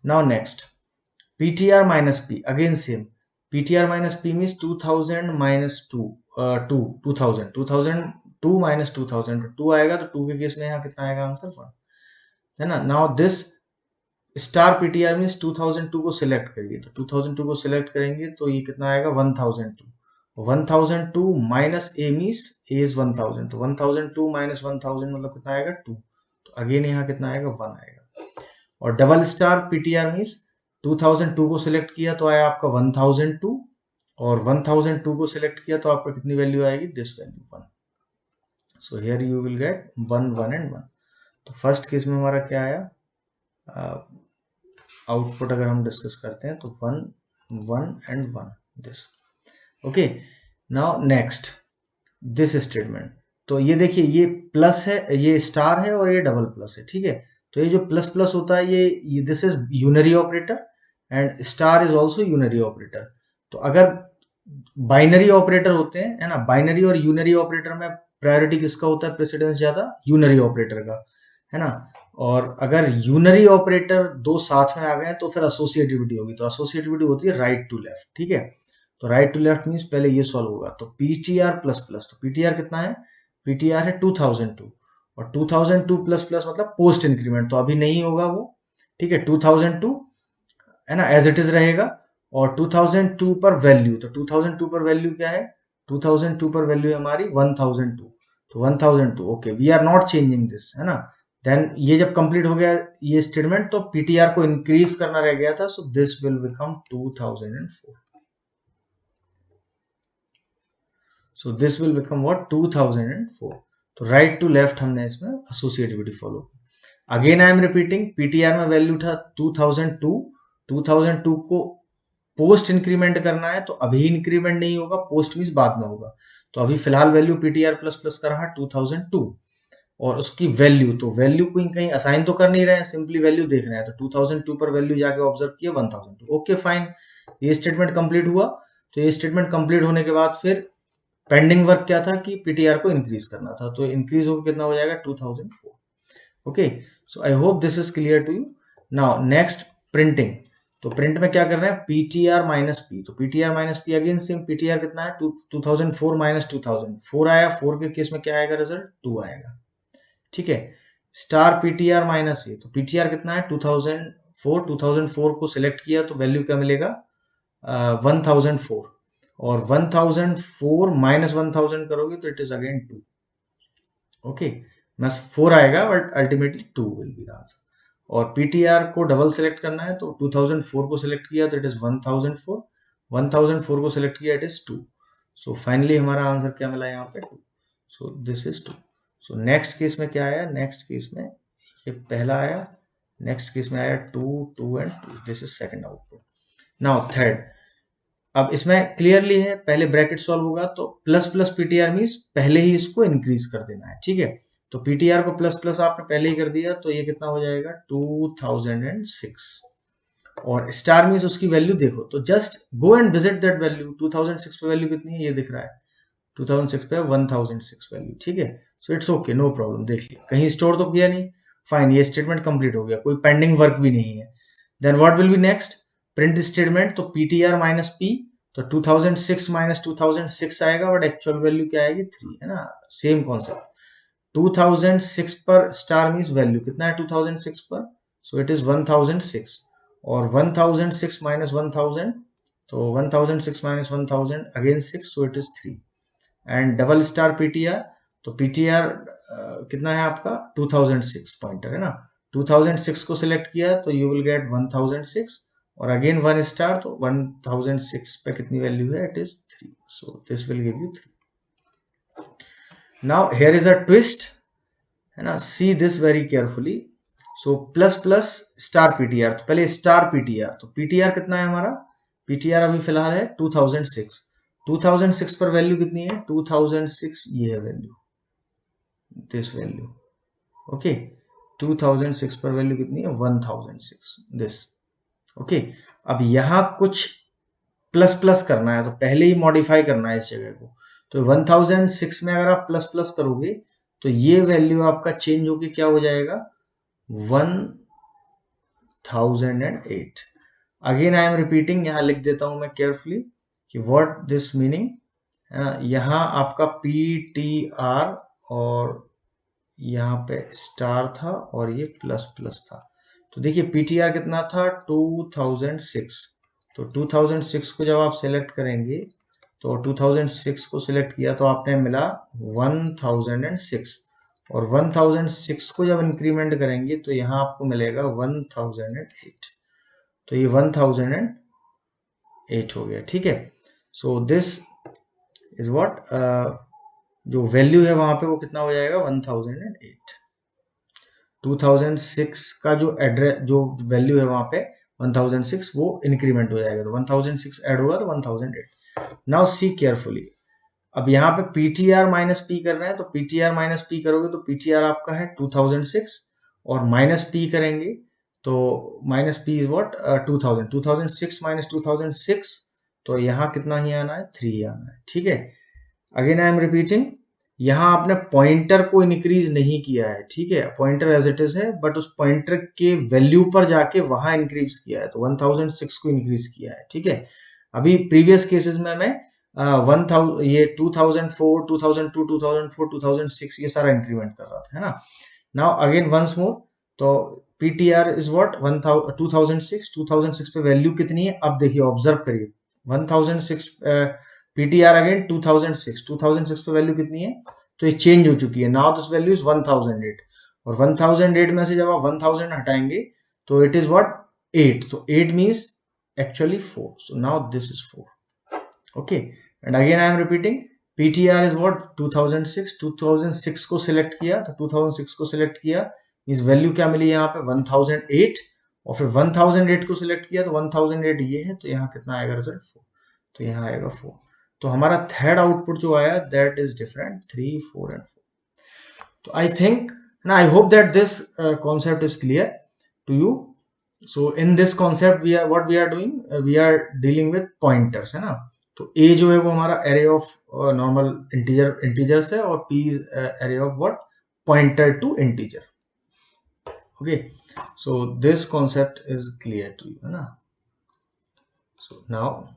S1: Now next ptr minus p, again same, ptr minus p means 2000 minus 2 2000 minus 2000, तो 2 आएगा, तो 2 के केस में यहाँ कितना आएगा आंसर 1, है ना। Now this star ptr means 2002 को सिलेक्ट करिए, तो 2002 को सिलेक्ट करेंगे तो ये कितना आएगा 1002, 1002 minus a means a is 1000, तो 1002 माइनस 1000 मतलब कितना आएगा 2, तो अगेन यहाँ कितना आएगा 1 आएगा। और डबल स्टार ptr मीन्स 2002 को सिलेक्ट किया तो आया आपका 1002, और 1002 को सिलेक्ट किया तो आपका कितनी वैल्यू आएगी, this value 1, so here you will get 1 1 and 1। तो फर्स्ट केस में हमारा क्या आया, आउटपुट अगर हम डिस्कस करते हैं तो 1 1 and 1 this, okay. Now next this statement, तो ये देखिए ये प्लस है, ये स्टार है और ये डबल प्लस है, ठीक है, तो ये जो प्लस प्लस होता है ये this is unary operator and star is also unary operator. तो अगर बाइनरी ऑपरेटर होते हैं, है ना, बाइनरी और यूनरी ऑपरेटर में प्रायोरिटी किसका होता है, प्रेसिडेंस ज्यादा यूनरी ऑपरेटर का, है ना। और अगर यूनरी ऑपरेटर दो साथ में आ गए तो फिर एसोसिएटिविटी होगी, तो एसोसिएटिविटी होती है राइट टू लेफ्ट, ठीक है। तो राइट टू लेफ्ट मीन्स पहले ये सॉल्व होगा, तो पीटीआर प्लस प्लस, तो पीटीआर कितना है, पीटीआर है 2002, और 2002 प्लस प्लस मतलब पोस्ट इंक्रीमेंट, तो अभी नहीं होगा वो, ठीक है, 2002 है ना, एज इट इज रहेगा, और 2002 पर वैल्यू, तो 2002 पर वैल्यू क्या है, 2002 पर वैल्यू है हमारी 1002, तो 1002, okay, we are not changing this, है ना। देन ये जब कंप्लीट हो गया ये स्टेटमेंट, तो पीटीआर को इंक्रीज करना रह गया था, सो this will become 2004, so this will become what 2004. तो राइट टू लेफ्ट हमने इसमें एसोसिएटिविटी फॉलो की. Again I am repeating, PTR में वैल्यू था 2002. 2002 को पोस्ट इंक्रीमेंट करना है तो अभी इंक्रीमेंट नहीं होगा, पोस्ट मींस बाद में होगा. तो अभी फिलहाल वैल्यू पीटीआर प्लस प्लस का रहा 2002 और उसकी वैल्यू, तो वैल्यू को कहीं असाइन तो कर नहीं रहे हैं, सिंपली वैल्यू देख रहे हैं. तो 2002 पर वैल्यू जाके ऑब्जर्व किया 1002. ओके फाइन, ये स्टेटमेंट कंप्लीट हुआ. तो ये स्टेटमेंट कंप्लीट होने के बाद फिर पेंडिंग वर्क क्या था कि पीटीआर को इंक्रीज करना था. तो इंक्रीज होकर कितना हो जाएगा 2004. Okay, so I hope this is clear to you. Now next printing. तो प्रिंट में क्या कर रहे हैं, पीटीआर माइनस पी. तो PTR minus p again same, PTR कितना है 2004 माइनस 2004 आया. 4 के केस में क्या आएगा रिजल्ट 2 आएगा. ठीक है, स्टार पीटीआर माइनस ए. तो पीटीआर कितना है 2004 को सिलेक्ट किया तो वैल्यू क्या मिलेगा 1004. और 1004 माइनस 1000 करोगे तो इट इज अगेन 2. ओके, बस 4 आएगा but ultimately 2 will be the answer. और पीटीआर को डबल सेलेक्ट करना है तो 2004 को सिलेक्ट किया तो इट इज 1004. 1004 को सिलेक्ट किया इट इज 2. सो फाइनली हमारा आंसर क्या मिला यहाँ पे 2. So this is 2. So next case में क्या आया, नेक्स्ट केस में ये पहला आया, नेक्स्ट केस में आया 2 2 and 2. This is second output. Now third. अब इसमें क्लियरली है पहले ब्रैकेट सॉल्व होगा तो प्लस प्लस पीटीआर मींस पहले ही इसको इंक्रीज कर देना है. ठीक है, तो पीटीआर को प्लस प्लस आपने पहले ही कर दिया तो ये कितना हो जाएगा 2006. और स्टार मींस उसकी वैल्यू देखो तो just go and visit that value. 2006 पे वैल्यू कितनी है ये दिख रहा है 2006 पे 1006 वैल्यू. ठीक है, so it's okay, no problem. देख लिया कहीं स्टोर तो किया नहीं, फाइन, ये स्टेटमेंट कंप्लीट हो गया, कोई पेंडिंग वर्क भी नहीं है. Then what will be next, print statement. तो पीटीआर माइनस पी, तो 2006 माइनस 2006 आएगा बट एक्चुअल वैल्यू क्या आएगी 3 है ना. Same concept. 2006 पर स्टार मींस वैल्यू कितना है 2006 पर, सो इट इज 1006. और 1006 माइनस 1000, तो 1006 minus 1000 again 6, so it is 3. And double star PTR, तो पीटीआर कितना है आपका 2006 पॉइंटर है ना. 2006 को सिलेक्ट किया तो यू विल गेट 1006 और अगेन 1 स्टार, तो 1006 पे कितनी वैल्यू है it is 3. So this will give you 3. Now here is a twist है ना, see this very carefully. So plus plus star PTR, तो पहले स्टार पीटीआर. तो पीटीआर कितना है हमारा, पीटीआर अभी फिलहाल है 2006. 2006 पर वैल्यू कितनी है 2006, ये है वैल्यू, दिस वैल्यू. ओके, 2006 पर वैल्यू कितनी है 1006, दिस. ओके, अब यहां कुछ प्लस प्लस करना है तो पहले ही मॉडिफाई करना है इस जगह को. तो 1006 में अगर आप प्लस प्लस करोगे तो ये वैल्यू आपका चेंज होके क्या हो जाएगा 1008. अगेन आई एम रिपीटिंग, यहां लिख देता हूं मैं केयरफुली कि व्हाट दिस मीनिंग है ना. यहाँ आपका पी टी आर और यहाँ पे स्टार था और ये प्लस प्लस था. तो देखिए पीटीआर कितना था 2006. तो 2006 को जब आप सिलेक्ट करेंगे तो 2006 को सिलेक्ट किया तो आपने मिला 1006. और 1006 को जब इंक्रीमेंट करेंगे तो यहाँ आपको मिलेगा 1008. तो ये 1008 हो गया. ठीक है, सो दिस इज व्हाट जो वैल्यू है वहां पे वो कितना हो जाएगा 1008. 2006 का जो एड्रेस जो वैल्यू है वहां पे 1006 वो इंक्रीमेंट हो जाएगा. तो 1006 ऐड होगा तो 1008. Now see carefully. अब यहाँ पे पीटीआर माइनस पी कर रहे हैं तो पीटीआर माइनस पी करोगे तो पीटीआर आपका है 2006 और माइनस पी करेंगे तो minus P is what 2000. 2006 minus 2006, तो यहाँ कितना ही आना है 3 आना है. ठीक है, अगेन आई एम रिपीटिंग, यहाँ आपने पॉइंटर को इंक्रीज नहीं किया है. ठीक है, पॉइंटर एज इट इज है बट उस पॉइंटर के वैल्यू पर जाके वहां इंक्रीज किया है तो 1006 को इंक्रीज किया है. ठीक है, अभी प्रीवियस केसेस में मैं 1000 ये 2004 2002 2004 2006 ये सारा इंक्रीमेंट कर रहा था है ना. नाउ अगेन वंस मोर, तो पीटीआर इज व्हाट 2006 पे वैल्यू कितनी है अब देखिए ऑब्जर्व करिए 1006 पीटीआर अगेन 2006 पे वैल्यू कितनी है तो ये चेंज हो चुकी है. नाउ दिस वैल्यू इज 1008 और 1008 में से जब आप 1000 हटाएंगे तो it is what 8. so 8 means actually 4. so now this is 4. okay, and again I am repeating PTR is what 2006 को सिलेक्ट किया, तो 2006 को सिलेक्ट किया मींस वैल्यू क्या मिली यहाँ पे 1008, और फिर 1008 को सिलेक्ट किया तो 1008 ये है, तो यहाँ कितना आएगा रिजल्ट 4, तो यहाँ आएगा 4। तो हमारा थर्ड आउटपुट जो आया दैट इज डिफरेंट 3, 4 एंड 4। तो आई थिंक ना, आई hope that this concept is clear to you. So in this concept we are what we are doing, we are dealing with pointers, है ना। तो a जो है वो हमारा array of normal integers है, और p is array of what, pointer to integer. Okay, so this concept is clear to you, है ना। So now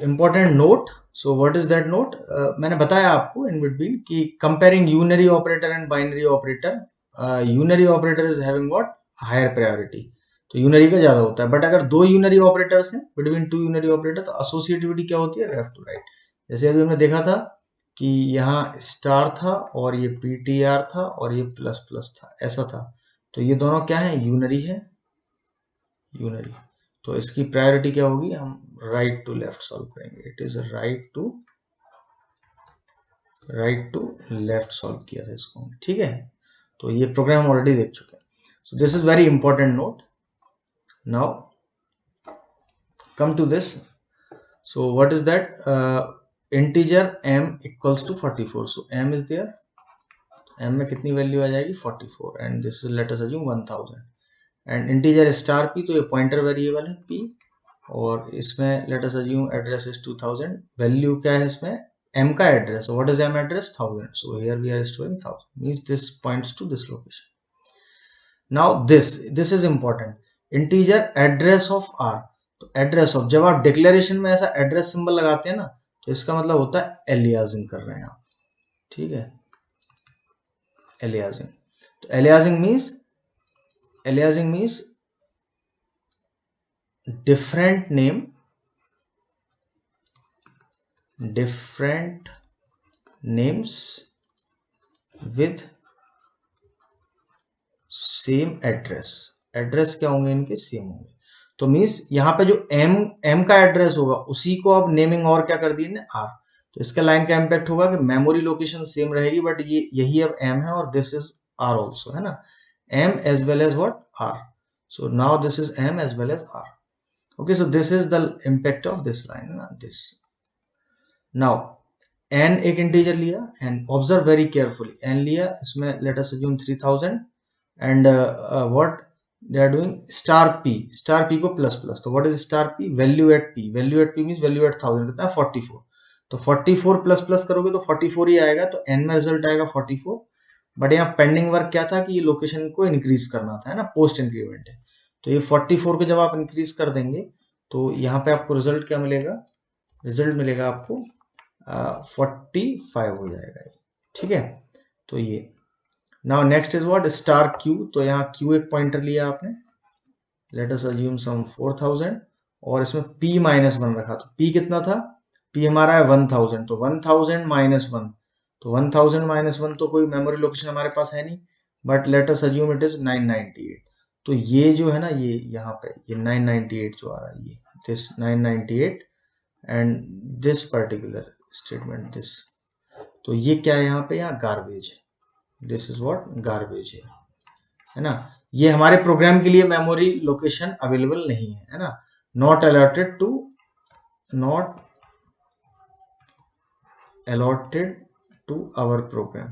S1: important note. So what is that note? मैंने बताया आपको in between कि comparing unary operator and binary operator, unary operator is having what, higher priority, तो यूनरी का ज्यादा होता है। बट अगर दो यूनरी ऑपरेटर्स हैं, बिटवीन टू यूनरी ऑपरेटर, तो एसोसिएटिविटी क्या होती है, लेफ्ट टू राइट। जैसे अभी हमने देखा था कि यहाँ स्टार था और ये पीटीआर था और ये प्लस प्लस था, ऐसा था। तो ये दोनों क्या है, यूनरी है, यूनरी। तो इसकी प्रायोरिटी क्या होगी, हम राइट टू लेफ्ट सॉल्व करेंगे। It is right to left solve किया था इसको, ठीक है। तो ये प्रोग्राम ऑलरेडी देख चुके हैं। So this is very important note. Now come to this. So what is that, integer m equals to 44। So m is there, m में कितनी वैल्यू आ जाएगी 44, and this is let us assume 1000, and integer star p, तो ये पॉइंटर वेरिएबल है p, और इसमें let us assume address is 2000, value क्या है इसमें, m का address, what is m address 1000, so here we are storing 1000, means this points to this location. Now this is important, integer address of r। तो एड्रेस ऑफ, जब आप डिक्लेरेशन में ऐसा एड्रेस सिंबल लगाते हैं ना, तो इसका मतलब होता है एलियासिंग कर रहे हैं आप, ठीक है, एलियासिंग। तो aliasing means different names with same address क्या होंगे इनके, सेम होंगे। तो मीन्स यहाँ पे जो m का एड्रेस होगा उसी को अब नेमिंग और क्या कर दिए r। तो इसका लाइन का इम्पैक्ट होगा कि मेमोरी लोकेशन सेम रहेगी, बट ये यही अब m है और दिस इज r ऑल्सो, है ना, m as well as what, r। So now this is m as well as r। Okay, so this is the impact of this line, this. Now n एक इंटीजर लिया, and observe very carefully, n लिया, इसमें let us assume 3000, and what they are doing, star p को प्लस प्लस। तो what is star p, value at p means value at 1000 कितना है 44। तो 44 प्लस प्लस करोगे तो 44 ही आएगा, तो n में रिजल्ट आएगा 44। बट यहाँ पेंडिंग वर्क क्या था कि ये लोकेशन को इंक्रीज करना था, है ना, पोस्ट इंक्रीमेंट है। तो ये 44 को जब आप इंक्रीज कर देंगे तो यहाँ पे आपको रिजल्ट क्या मिलेगा, रिजल्ट मिलेगा आपको 45 हो जाएगा, ठीक है। तो ये now next is what, star Q. तो यहाँ क्यू एक पॉइंटर लिया आपने, लेट अस अज्यूम सम 4000, और इसमें p -1 रखा। तो p कितना था, p हमारा है 1000, तो 1000 -1, तो 1000 -1 तो कोई मेमोरी लोकेशन हमारे पास है नहीं, but let us assume it is 998। तो ये जो है ना, ये यहाँ पे ये 998 जो आ रहा है, ये this 998 and this particular statement this, तो ये क्या है यहाँ पे, यहाँ गार्बेज है, दिस इज व्हाट गार्बेज है ना। ये हमारे प्रोग्राम के लिए मेमोरी लोकेशन अवेलेबल नहीं है ना, not allotted to our program,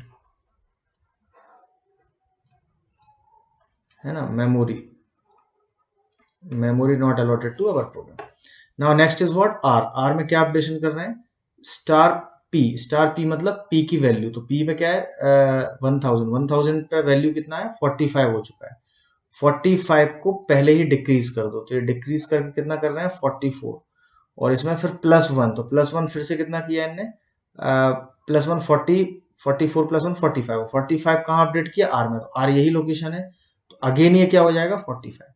S1: है ना, memory not allotted to our program. Now next is what, r में क्या अपडेशन कर रहे हैं, स्टार पी मतलब p की वैल्यू। तो p में क्या है 1000 पे वैल्यू कितना है 45 हो चुका है, 45 को पहले ही डिक्रीज कर दो। तो ये डिक्रीज करके कितना कर रहे हैं 44, और इसमें फिर +1, तो +1 फिर से कितना किया इनने, +1 44 +1 45, 45 कहाँ अपडेट किया, आर में, तो आर यही लोकेशन है, तो अगेन ये क्या हो जाएगा 45।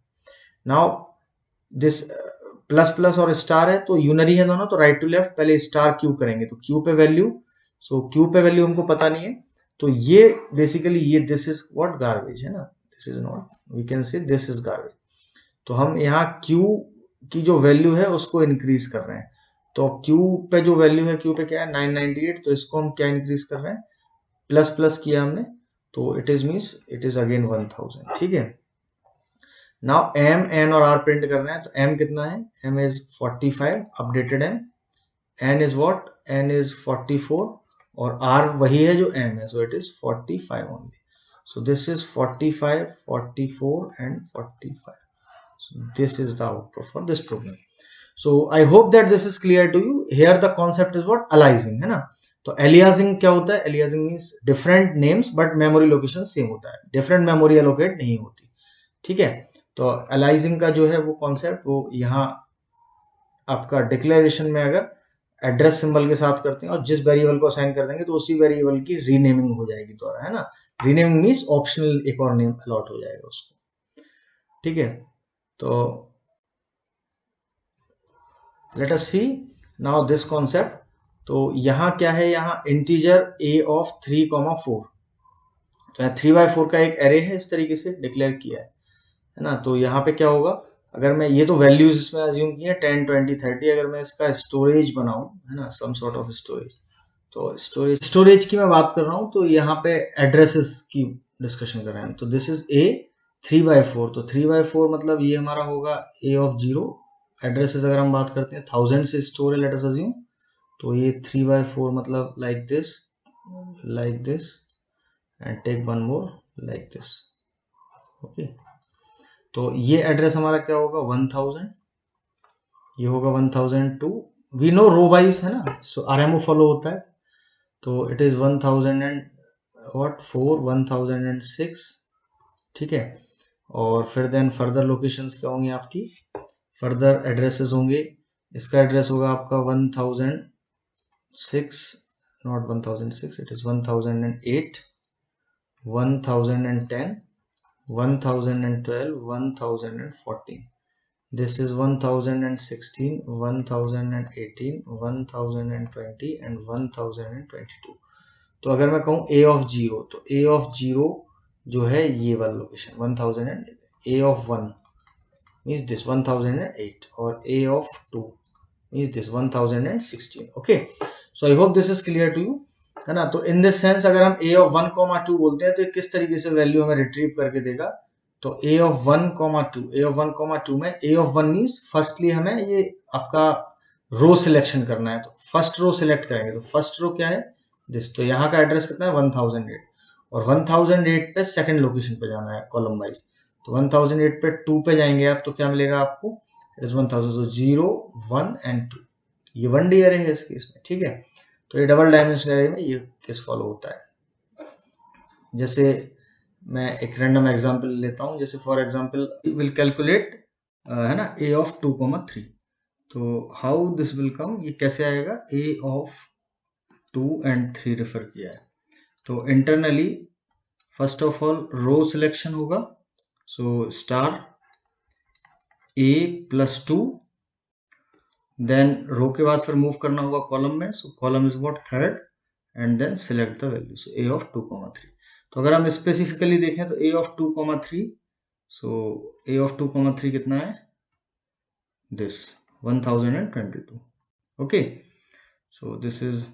S1: नाउ दिस प्लस प्लस और स्टार है तो यूनरी है दोनों, तो राइट टू लेफ्ट, पहले स्टार क्यू करेंगे, तो क्यू पे वैल्यू, सो क्यू पे वैल्यू हमको पता नहीं है, तो ये बेसिकली ये दिस इज व्हाट गार्बेज है ना, this is not, we can say this is garbage. तो हम यहाँ क्यू की जो वैल्यू है उसको इंक्रीज कर रहे हैं। तो Q पे जो वैल्यू है, Q पे क्या है 998, तो इसको हम क्या इंक्रीज कर रहे हैं, प्लस प्लस किया हमने, तो it is means it is again 1000। ठीक है, नाउ M, N और R प्रिंट कर रहे हैं, तो M कितना है, M is 45 updated M, N is what, N is 44 और R वही है जो M है, सो it is 45 only. So this is 45, 44 and 45. So this is the output for this program. So I hope that this is clear to you. Here the concept is what, aliasing है ना। तो aliasing क्या होता है, aliasing means different names but memory location same होता है, different memory allocate नहीं होती। ठीक है, तो aliasing का जो है वो concept वो यहाँ आपका डिक्लेरेशन में अगर एड्रेस सिंबल के साथ करते हैं और जिस वेरिएबल को असाइन कर देंगे तो उसी वेरिएबल की रीनेमिंग हो जाएगी द्वारा, है ना। रीनेमिंग मीन्स ऑप्शनल एक और नेम अलॉट हो जाएगा उसको। ठीक है, तो let us see now this concept. तो यहाँ क्या है, यहाँ इंटीजर a ऑफ 3,4, तो यहाँ 3/4 का एक एरे है, इस तरीके से डिक्लेयर किया है ना। तो यहाँ पे क्या होगा, अगर मैं ये तो वैल्यूज इसमें अज्यूम की है 10, 20, 30, अगर मैं इसका स्टोरेज बनाऊं, है ना, सम सॉर्ट ऑफ स्टोरेज, तो स्टोरेज की मैं बात कर रहा हूँ, तो यहाँ पे एड्रेसेस की डिस्कशन कर रहे हैं। तो दिस इज ए 3/4, तो 3/4 मतलब ये हमारा होगा ए ऑफ 0। एड्रेसेस अगर हम बात करते हैं 1000 से स्टोर है, लेट अस अज्यूम, तो ये 3/4 मतलब like this and take one more like this. Okay, तो ये एड्रेस हमारा क्या होगा 1000, ये होगा 1002। वी नो रो वाइज है ना, आरएमओ फॉलो होता है, तो इट इज 1000 एंड व्हाट 4, 1006। ठीक है, और फिर देन फर्दर लोकेशंस क्या होंगी आपकी, फर्दर एड्रेसेस होंगे। इसका एड्रेस होगा आपका 1006, not 1006, it is 1008, 1010, 1012, 1014। This is 1016, 1018, 1020 and 1022। तो अगर मैं कहूँ a of 0, तो a of 0 जो है ये वाला location 1000 and a of 1 means this 1008 और a of 2 means this 1016। Okay, so I hope this is clear to you, है ना। तो इन दिस सेंस अगर हम a of 1, 2 बोलते हैं तो किस तरीके से वैल्यू हमें रिट्रीव करके देगा, तो a of 1, 2, a of 1, 2 में a of 1 मीन्स फर्स्टली हमें ये आपका रो सिलेक्शन करना है, तो फर्स्ट रो सिलेक्ट करेंगे, तो फर्स्ट रो क्या है दिस, तो यहाँ का एड्रेस कितना है 1008 और 1008 पे सेकंड लोकेशन पे जाना है कॉलम वाइज, तो 1008 पे 2 पे जाएंगे आप, तो क्या मिलेगा आपको, इट इज 1000, तो 0, 1 एंड 2, ये 1D एरे है इस केस में। ठीक है, तो ये डबल डायमेंशनल एरे में ये केस फॉलो होता है। जैसे मैं एक रैंडम एग्जांपल लेता हूं, जैसे फॉर एग्जांपल विल कैलकुलेट है ना a ऑफ 2,3, तो हाउ दिस विल कम, ये कैसे आएगा, a ऑफ 2 एंड 3 रेफर किया है, तो internally first of all row selection होगा, so star a plus 2, then row के बाद फिर मूव करना होगा कॉलम में, so column is what third and then select the value, so a of 2,3। तो अगर हम स्पेसिफिकली देखें तो a of 2,3, so a of 2,3 कितना है this 1022। Okay, so this is,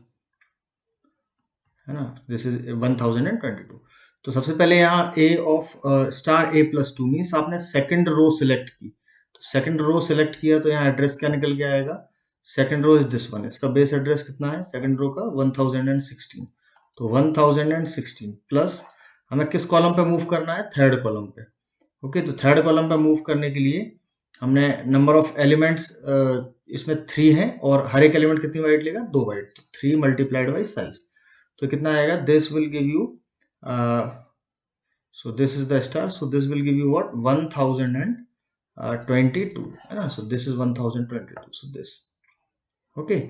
S1: है ना, दिस इज 1022। तो सबसे पहले यहाँ a of star a plus 2 means आपने सेकंड रो सिलेक्ट की, तो सेकंड रो सिलेक्ट किया तो यहाँ एड्रेस क्या निकल के आएगा, second row is this one, इसका बेस एड्रेस कितना है सेकंड रो का 1016, तो 1016 प्लस हमें किस कॉलम पे मूव करना है, थर्ड कॉलम पे। ओके, तो थर्ड कॉलम पे मूव करने के लिए हमने नंबर ऑफ एलिमेंट्स इसमें 3 हैं और हर एक एलिमेंट कितनी बाइट लेगा, 2 बाइट, तो 3 मल्टीप्लाइड बाई साइज, तो कितना आएगा, this will give you, so this is the star, so this will give you what 1022, है ना, so this is 1022, so this. Okay,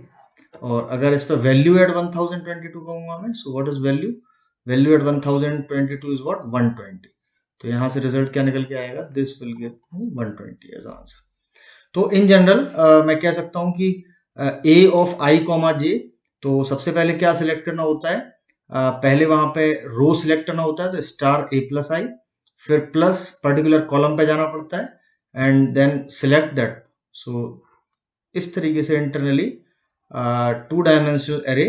S1: और अगर इस पर वैल्यू एट 1022 कहूंगा मैं, so what is value, value at 1022 is what 120, तो यहां से रिजल्ट क्या निकल के आएगा, this will give 120 as answer. तो इन जनरल मैं कह सकता हूं कि a of i comma j, तो सबसे पहले क्या सिलेक्ट करना होता है, पहले वहां पे रो सिलेक्ट करना होता है, तो स्टार a प्लस आई, फिर प्लस पर्टिकुलर कॉलम पे जाना पड़ता है एंड देन सिलेक्ट दैट, सो इस तरीके से इंटरनली 2 डायमेंशनल एरे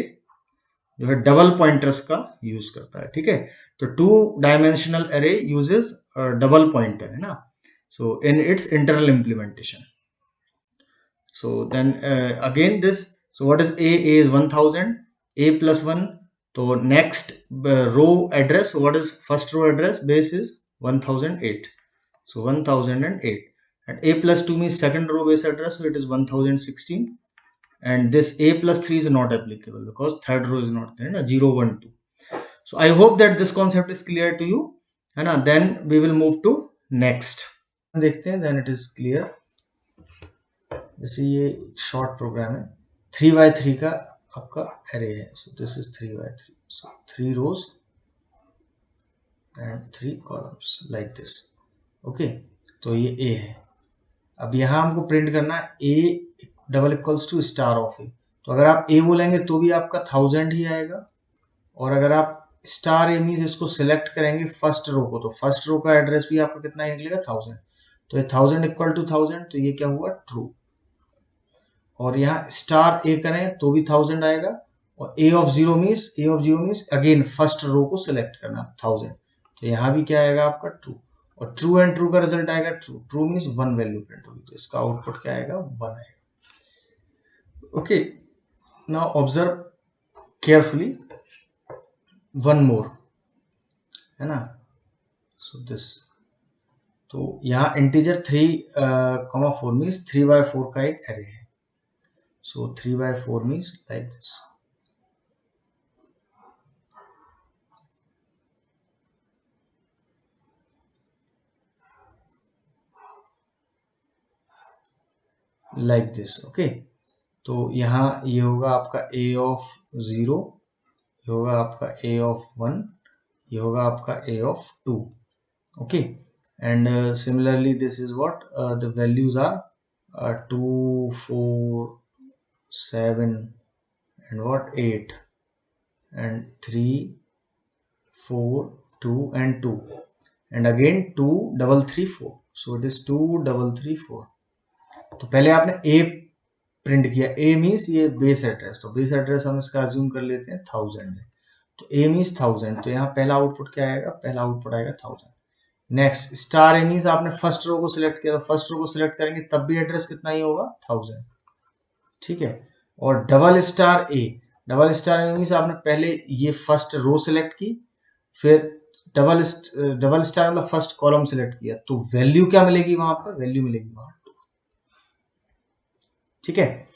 S1: जो है डबल पॉइंटर्स का यूज करता है, ठीक है। तो 2 dimensional array uses double pointer, है ना, so in its internal implementation. So then again this, so what is a is 1000, a plus 1, so next row address, so what is first row address, base is 1008, so 1008, and a plus 2 means second row base address, so it is 1016, and this a plus 3 is not applicable because third row is not there, 0 1 2. So I hope that this concept is clear to you, है ना। then we will move to next, देखते हैं, then it is clear। जैसे ये शॉर्ट प्रोग्राम है, 3x3 का आपका एरे है, so this is 3x3, so 3 rows and 3 columns like this, okay. तो ये ए है। अब यहाँ हमको प्रिंट करना है a double equals to star of a, तो अगर आप ए बोलेंगे तो भी आपका 1000 ही आएगा, और अगर आप स्टार ए मीन्स इसको सिलेक्ट करेंगे फर्स्ट रो को, तो फर्स्ट रो का एड्रेस भी आपका कितना ही निकलेगा, 1000। तो ये 1000 इक्वल टू 1000, तो ये क्या हुआ, ट्रू। और यहाँ स्टार ए करें तो भी 1000 आएगा, और a of zero means again first row को सिलेक्ट करना 1000, तो यहाँ भी क्या आएगा आपका ट्रू, और ट्रू एंड ट्रू का रिजल्ट आएगा true, true means 1 value print होगी, तो इसका आउटपुट क्या आएगा, 1 आएगा, okay. Now observe carefully one more, है ना, सो दिस, तो यहाँ इंटीजर 3,4 मीन्स 3x4 का एक एरे है, so 3x4 means like this, like this, okay। तो यहाँ ये होगा आपका a of 0, ये होगा आपका a of 1, ये होगा आपका a of 2, okay। and similarly this is what the values are 2 4 7 and what 8 and 3 4 2 and 2 and again 2 3 3 4, so it is 2 3 3 4। तो पहले आपने a प्रिंट किया, a मीन्स ये बेस एड्रेस, तो बेस एड्रेस हम इसका अज्यूम कर लेते हैं 1000 है, तो a मीन्स 1000, तो यहाँ पहला आउटपुट क्या आएगा, पहला आउटपुट आएगा 1000। नेक्स्ट स्टार ए मीन्स आपने फर्स्ट रो को सिलेक्ट किया, तो फर्स्ट रो को सिलेक्ट करेंगे तब भी एड्रेस कितना ही होगा, 1000, ठीक है। और डबल स्टार ए मीन्स आपने पहले ये फर्स्ट रो सिलेक्ट की, फिर डबल स्टार मतलब फर्स्ट कॉलम सिलेक्ट किया, तो वैल्यू क्या मिलेगी वहां पर, वैल्यू मिलेगी वहां, ठीक है।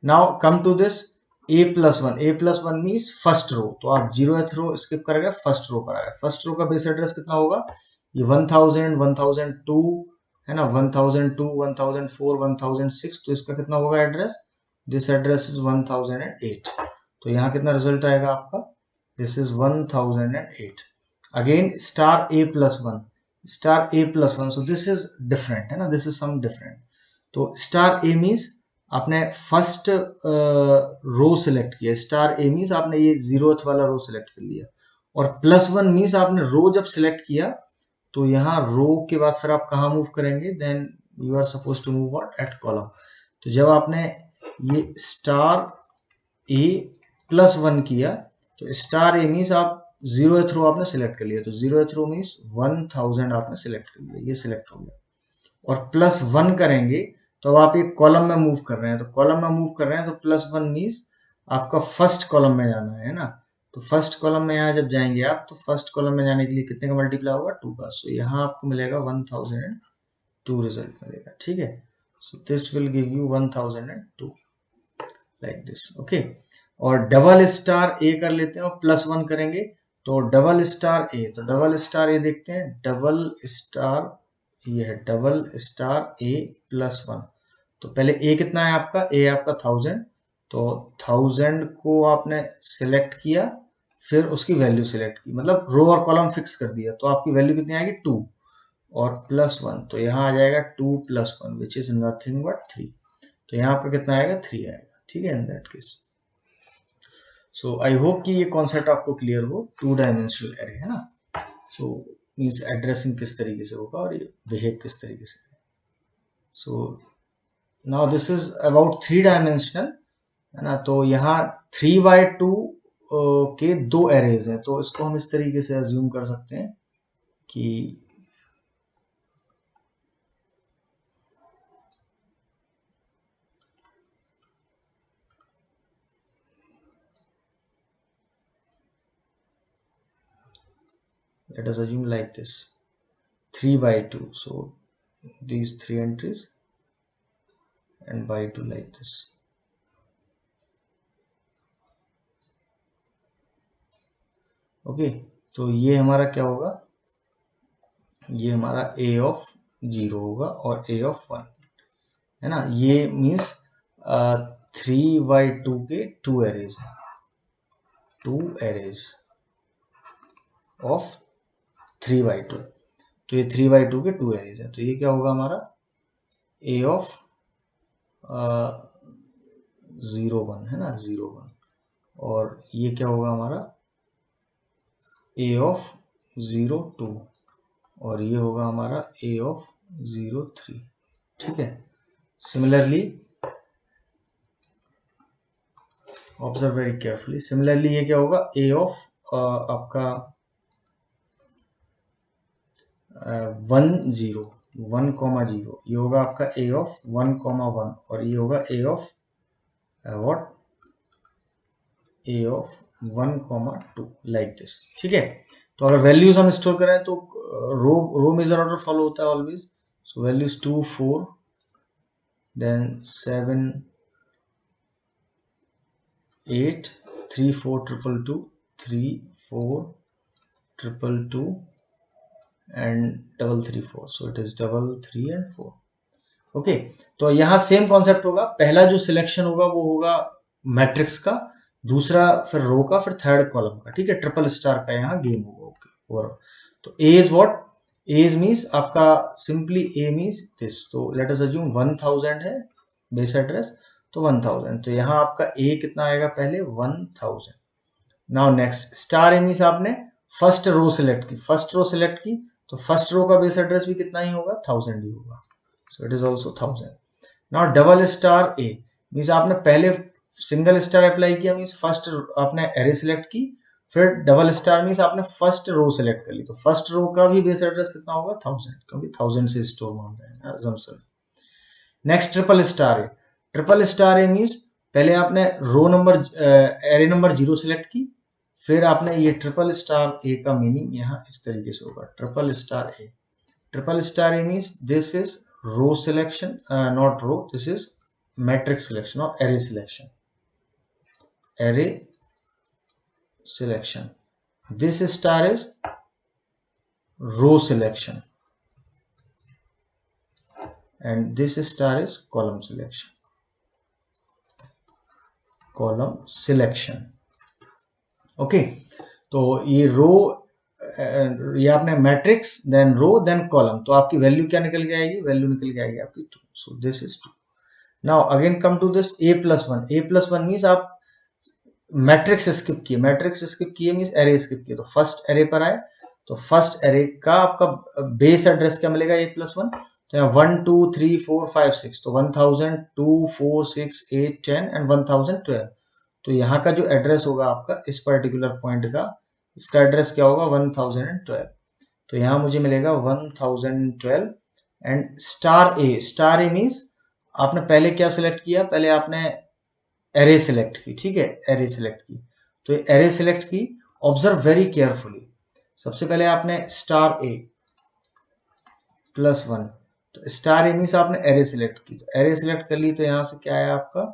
S1: Now come to this a plus 1 means first row, तो आप 0th रो स्किप करेंगे, फर्स्ट रो पर आएगा, फर्स्ट रो का बेस एड्रेस कितना होगा, ये 1000 1002 है ना, 1002 1004 1006, तो इसका कितना होगा एड्रेस, दिस एड्रेस इज 1008, तो यहाँ कितना रिजल्ट आएगा आपका, this is 1008। Again star a plus 1, so this is different, है ना, दिस इज सम डिफरेंट। तो स्टार a मीन्स आपने फर्स्ट रो सिलेक्ट किया, स्टार ए मीन्स आपने ये 0th वाला रो सिलेक्ट कर लिया, और +1 मीन्स आपने रो जब सिलेक्ट किया तो यहाँ रो के बाद फिर आप कहाँ मूव करेंगे, then you are suppose to move what, at column. तो जब आपने ये स्टार ए +1 किया, तो स्टार ए मीन्स आप 0th रो आपने सिलेक्ट कर लिया, तो 0th रो मीन्स 1000 आपने सिलेक्ट कर लिया, ये सिलेक्ट हो गया, और +1 करेंगे तो अब आप एक कॉलम में मूव कर रहे हैं, तो कॉलम में मूव कर रहे हैं, तो +1 मीन्स आपका फर्स्ट कॉलम में जाना है ना, तो फर्स्ट कॉलम में यहाँ जब जाएंगे आप, तो फर्स्ट कॉलम में जाने के लिए कितने का मल्टीप्लाई होगा, 2 का, सो यहाँ आपको मिलेगा 1002 रिजल्ट मिलेगा, ठीक है। So this will give you 1002 like this, okay. और डबल स्टार ए कर लेते हैं और +1 करेंगे, तो डबल स्टार ए, तो डबल स्टार ए देखते हैं, डबल स्टार ये है डबल स्टार ए +1, तो पहले ए कितना है आपका, ए आपका 1000, तो 1000 को आपने सिलेक्ट किया, फिर उसकी वैल्यू सिलेक्ट की, मतलब रो और कॉलम फिक्स कर दिया, तो आपकी वैल्यू कितनी आएगी, 2 और +1, तो यहाँ आ जाएगा 2 + 1 विच इज नथिंग बट 3, तो यहाँ आपका कितना आएगा, 3 आएगा, ठीक है, in that case. So I hope कि ये कॉन्सेप्ट आपको क्लियर हो, 2 डायमेंशनल एरे, है ना, सो मीन्स एड्रेसिंग किस तरीके से होगा और ये बिहेव किस तरीके से, सो now this is about 3 dimensional, है ना। तो यहाँ 3x2 के 2 एरेज हैं, तो इसको हम इस तरीके से अज्यूम कर सकते हैं कि let us assume like this 3x2, so these 3 entries and by 2 like this. Okay, तो ये हमारा क्या होगा, ये हमारा a ऑफ 0 होगा और a ऑफ 1, है ना। ये मीन्स 3x2 के 2 एरेज हैं, 2 एरेज ऑफ 3x2, तो ये 3x2 के 2 एरेज हैं। तो ये क्या होगा हमारा a ऑफ 0 1, है ना, 0 1, और ये क्या होगा हमारा a ऑफ 0 2, और ये होगा हमारा a ऑफ 0 3, ठीक है। Similarly observe very carefully, similarly ये क्या होगा a ऑफ आपका 1 0 1,0, ये होगा आपका a ऑफ 1,1, और ये होगा a of what, a of 1,2 like this, ठीक है। तो अगर वैल्यूज हम स्टोर करें तो रो मेजर ऑर्डर फॉलो होता है always. So values 2 4 then 7 8 3 4 2 2 3 4 2 2 and 3 3 4, so it is 3 3 and 4, okay. तो यहाँ सेम कॉन्सेप्ट होगा, पहला जो सिलेक्शन होगा वो होगा मैट्रिक्स का, दूसरा फिर रो का, फिर थर्ड कॉलम का, ठीक है। ट्रिपल स्टार का यहाँ गेम होगा, ओके। और तो a is what, a is means आपका सिंपली ए मींस दिस, तो लेट अस अज्यूम 1000 है बेस एड्रेस, तो 1000, तो यहाँ आपका ए कितना आएगा पहले 1000। नाउ नेक्स्ट स्टार ए मींस आपने फर्स्ट रो सिलेक्ट की, फर्स्ट रो सिलेक्ट की, तो फर्स्ट रो का बेस एड्रेस भी कितना ही होगा 1000 ही होगा, so it is also 1000. now double star a means आपने पहले सिंगल स्टार अप्लाई किया, मीन्स फर्स्ट आपने एरे सिलेक्ट की, फिर डबल स्टार मीन्स आपने फर्स्ट रो सिलेक्ट कर ली, तो फर्स्ट रो का भी बेस एड्रेस कितना होगा 1000, क्योंकि 1000 से स्टोर मान रहे हैं assumption. Next triple star a, triple star a means पहले आपने row number array number 0 select की, फिर आपने ये ट्रिपल स्टार ए का मीनिंग यहाँ इस तरीके से होगा, triple star A, triple star A means this is row selection, not row, this is matrix selection or array selection, array selection. This star is row selection and this star is column selection, column selection, okay. तो ये रो, ये आपने मैट्रिक्स देन रो देन कॉलम, तो आपकी वैल्यू क्या निकल के आएगी, वैल्यू निकल के आएगी आपकी 2, so this is 2। Now again come to this a plus 1, a plus 1 means आप मैट्रिक्स स्किप किए, मैट्रिक्स स्किप किए मीन्स एरे स्किप किए, तो फर्स्ट एरे पर आए, तो फर्स्ट एरे का आपका बेस एड्रेस क्या मिलेगा a प्लस 1, तो यहाँ 1 2 3 4 5 6, तो 1000 2 4 6 8 10 एंड 1012, तो यहाँ का जो एड्रेस होगा आपका इस पर्टिकुलर पॉइंट का, इसका एड्रेस क्या होगा 1012, तो यहाँ मुझे मिलेगा 1012 एंड स्टार ए मीन्स आपने पहले क्या सिलेक्ट किया, पहले आपने एरे सिलेक्ट की, ठीक है, एरे सिलेक्ट की, तो ये एरे सिलेक्ट की, ऑब्जर्व वेरी केयरफुली, सबसे पहले आपने स्टार ए प्लस 1, तो स्टार ए मीन्स आपने एरे सिलेक्ट की, तो एरे सिलेक्ट कर ली, तो यहाँ से क्या आया आपका,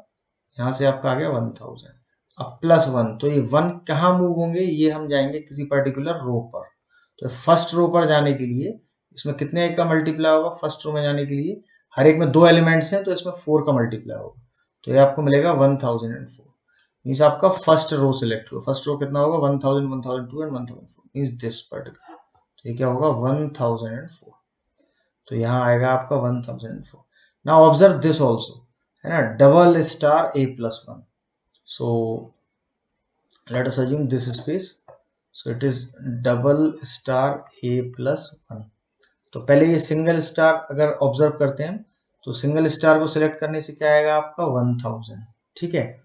S1: यहाँ से आपका आ गया 1000, अब प्लस 1, तो ये 1 कहाँ मूव होंगे, ये हम जाएंगे किसी पर्टिकुलर रो पर, तो फर्स्ट रो पर जाने के लिए इसमें कितने का मल्टीप्लाई होगा, फर्स्ट रो में जाने के लिए हर एक में 2 एलिमेंट्स हैं, तो इसमें 4 का मल्टीप्लाई होगा, तो ये आपको मिलेगा 1004, मीन्स आपका फर्स्ट रो सिलेक्ट हुआ, फर्स्ट रो कितना होगा 1000 1002 एंड 1004, मीन्स दिस पर्टिकुलर, तो ये क्या होगा 1004, तो यहाँ आएगा आपका 1004। नाउ ऑब्जर्व दिस ऑल्सो, है ना, double star A plus 1, so let us assume this space, so it is double star a plus 1, तो पहले ये सिंगल स्टार अगर ऑब्जर्व करते हैं, तो सिंगल स्टार को सिलेक्ट करने से क्या आएगा आपका 1000, ठीक है।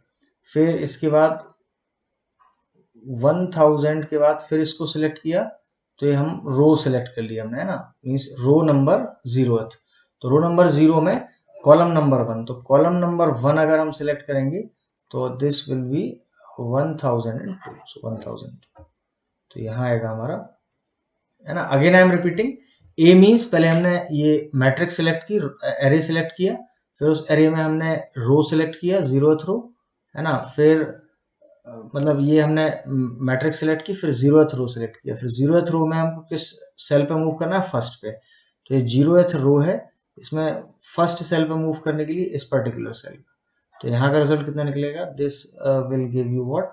S1: फिर इसके बाद 1000 के बाद फिर इसको सिलेक्ट किया, तो ये हम रो सिलेक्ट कर लिया हमने, है ना, मीन्स रो नंबर 0th। तो रो नंबर 0 में कॉलम नंबर 1, तो कॉलम नंबर 1 अगर हम सिलेक्ट करेंगे तो दिस विल बी 1002, सो 1000, तो यहाँ आएगा हमारा, है ना। Again I am repeating, A means पहले हमने ये मैट्रिक्स सिलेक्ट की, एरे सिलेक्ट किया, फिर उस एरे में हमने रो सिलेक्ट किया, 0th रो, है ना। फिर मतलब ये हमने मैट्रिक्स सिलेक्ट की, फिर 0th रो सिलेक्ट किया, फिर 0th रो में हमको किस सेल पे मूव करना है, फर्स्ट पे। तो ये 0th रो है, इसमें फर्स्ट सेल पे मूव करने के लिए इस पर्टिकुलर सेल, तो यहाँ का रिजल्ट कितना निकलेगा, this will give you what,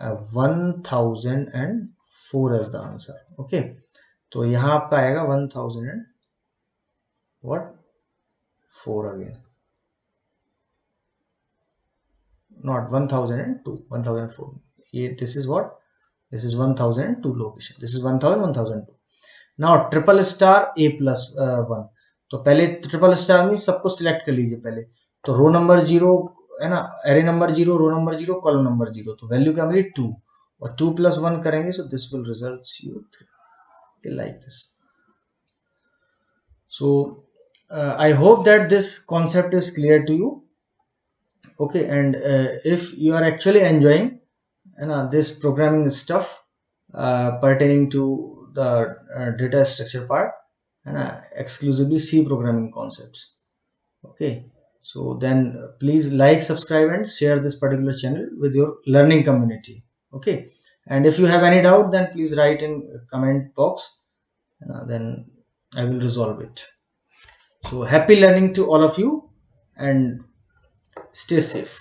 S1: 1004 as the answer, okay. तो यहाँ आपका आएगा 1000 व्हाट 4 अगेन, not 1002, 1004, ये this is what, this is 1002 location, this is 1000, 1002। now triple star A+1, तो पहले ट्रिपल स्टार में सबको सिलेक्ट कर लीजिए पहले, तो रो नंबर 0, है ना, array number 0, row number 0, column number 0, तो वैल्यू क्या मिली 2, और 2 + 1 करेंगे, so this will result you 3, like this। so I hope that this concept is clear to you, okay। And if you are actually enjoying, you know, this programming stuff pertaining to the data structure part, and exclusively C programming concepts, okay, so then please like, subscribe and share this particular channel with your learning community, okay। And if you have any doubt, then please write in comment box, then I will resolve it। so happy learning to all of you, and stay safe।